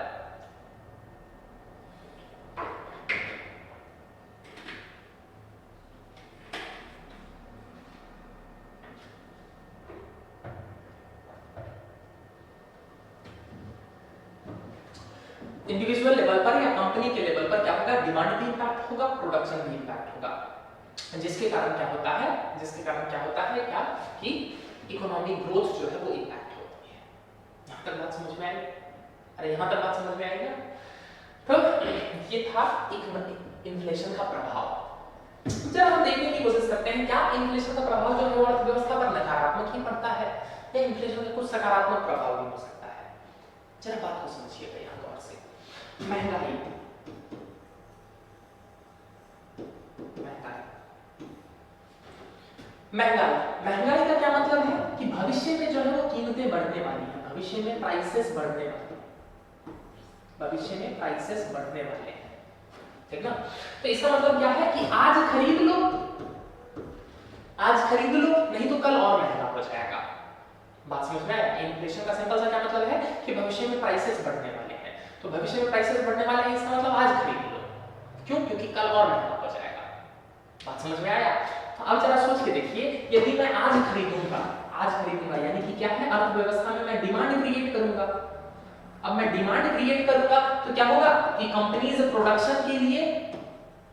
होगा, प्रोडक्शन भी इम्पैक्ट होगा, जिसके कारण क्या होता है, क्या कि इकोनॉमिक ग्रोथ जो है वो इम्पैक्ट होती है। यहाँ तक बात समझ में आई? अरे यहाँ तक बात समझ में आएगा? तो ये था इन्फ्लेशन का प्रभाव। जब हम देखने की कोशिश करते हैं क्या इन्फ्लेशन का प्रभाव जो है वो अर्थव्यवस्था पर नकारात्मक ही पड़ता है या इन्फ्लेशन का कुछ सकारात्मक प्रभाव भी हो सकता है। जरा बात को समझिएगा यहाँ गौर से। महंगाई का क्या मतलब है कि भविष्य में जो है वो कीमतें बढ़ने वाली हैं, भविष्य में प्राइसेस बढ़ने वाले हैं, ठीक ना। तो इसका मतलब क्या है कि आज खरीद लो नहीं तो कल और महंगा हो जाएगा। बात समझ में आया? इन्फ्लेशन का सिंपल सा क्या मतलब है कि भविष्य में प्राइसेस बढ़ने वाले हैं, तो भविष्य में प्राइसेस बढ़ने वाले हैं इसका मतलब आज खरीद लो, क्यों? क्योंकि कल और महंगा हो जाएगा। बात समझ में आया? तो अब जरा सोच के देखिए, यदि मैं आज खरीदूंगा यानी कि क्या है, अर्थव्यवस्था में मैं डिमांड क्रिएट करूंगा। अब मैं डिमांड क्रिएट करूंगा तो क्या होगा कि कंपनीज प्रोडक्शन के लिए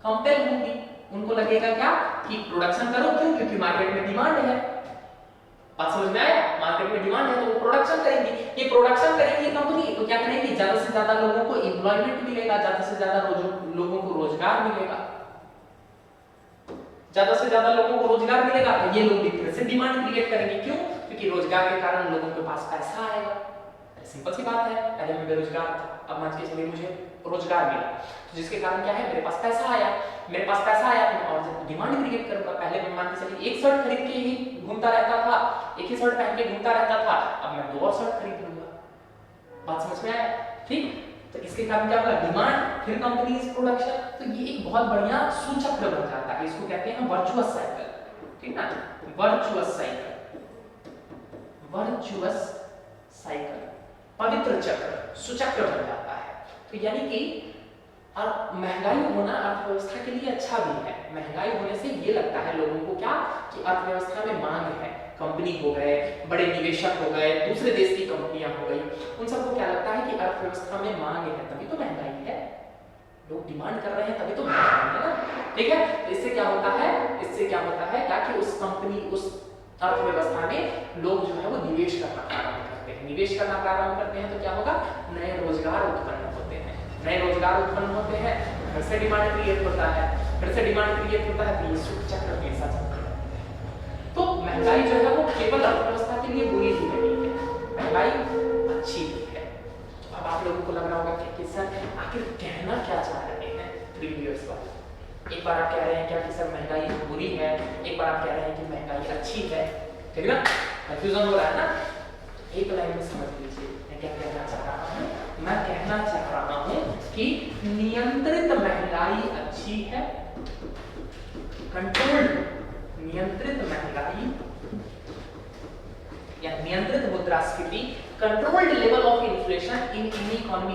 कंपेल होंगी, उनको लगेगा क्या कि प्रोडक्शन करो, क्यों? क्योंकि मार्केट में डिमांड है। बात समझ में आया? मार्केट में डिमांड है तो वो प्रोडक्शन करेंगे। ये प्रोडक्शन करेंगी कंपनी तो क्या करेंगी, ज्यादा से ज्यादा लोगों को एम्प्लॉयमेंट मिलेगा, ज्यादा से ज्यादा लोगों को रोजगार मिलेगा, तो ये लोग भी फिर से डिमांड क्रिएट करेंगे। क्यों? क्योंकि रोजगार के कारण लोगों के पास पैसा आएगा। सिंपल सी बात है, पहले मैं बेरोजगार था, अब मान के चलिए मुझे रोजगार मिला, तो जिसके कारण क्या है, मेरे पास पैसा आया तो मैं और डिमांड क्रिएट करूंगा। पहले मैं मान के चलिए एक शर्ट खरीद के ही घूमता रहता था, एक ही शर्ट पहन के घूमता रहता था, अब मैं 2 और शर्ट खरीद लूंगा। बात समझ में आया? ठीक। तो इसके कारण क्या होगा, डिमांड फिर कंपनीज प्रोडक्शन, तो ये एक बहुत बढ़िया सूचक्र बन जाता है। इसको कहते हैं वर्चुअस साइकिल, ठीक ना। वर्चुअस साइकिल, पवित्र चक्र, सुचक्र बन जाता है। तो यानी कि महंगाई होना अर्थव्यवस्था के लिए अच्छा भी है। महंगाई होने से ये लगता है लोगों को क्या कि अर्थव्यवस्था में मांग है, कंपनी हो गए, बड़े निवेशक हो गए, दूसरे देश की कंपनियां हो गई, उन सबको क्या लगता है कि अर्थव्यवस्था में मांग है, तभी तो महंगाई है, लोग डिमांड कर रहे हैं तभी तो महंगाई है ना, ठीक है। तो इससे क्या होता है क्या कि उस अर्थव्यवस्था में लोग जो है वो निवेश करना प्रारंभ करते हैं, तो क्या होगा, नए रोजगार उत्पन्न होते हैं, फिर से डिमांड क्रिएट होता है, तो ये चक्र कैसा चलता है। तो महंगाई जो है वो केवल अर्थव्यवस्था के लिए बुरी ही नहीं है, महंगाई अच्छी भी है। तो अब आप लोगों को लग रहा होगा कि सर आखिर कहना क्या चाह रहे हैं प्रीवियस वाले। एक बार आप कह रहे हैं क्या कि सर महंगाई बुरी है, एक बार आप कह रहे हैं कि महंगाई अच्छी है, ठीक है ना, कंफ्यूजन हो रहा है ना। एक लाइन में समझ लीजिए मैं क्या कहना चाह रहा हूँ। मैं कहना चाह रहा हूँ कि नियंत्रित महंगाई अच्छी है, नियंत्रित महंगाई या नियंत्रित मुद्रास्फीति, controlled level of inflation in economy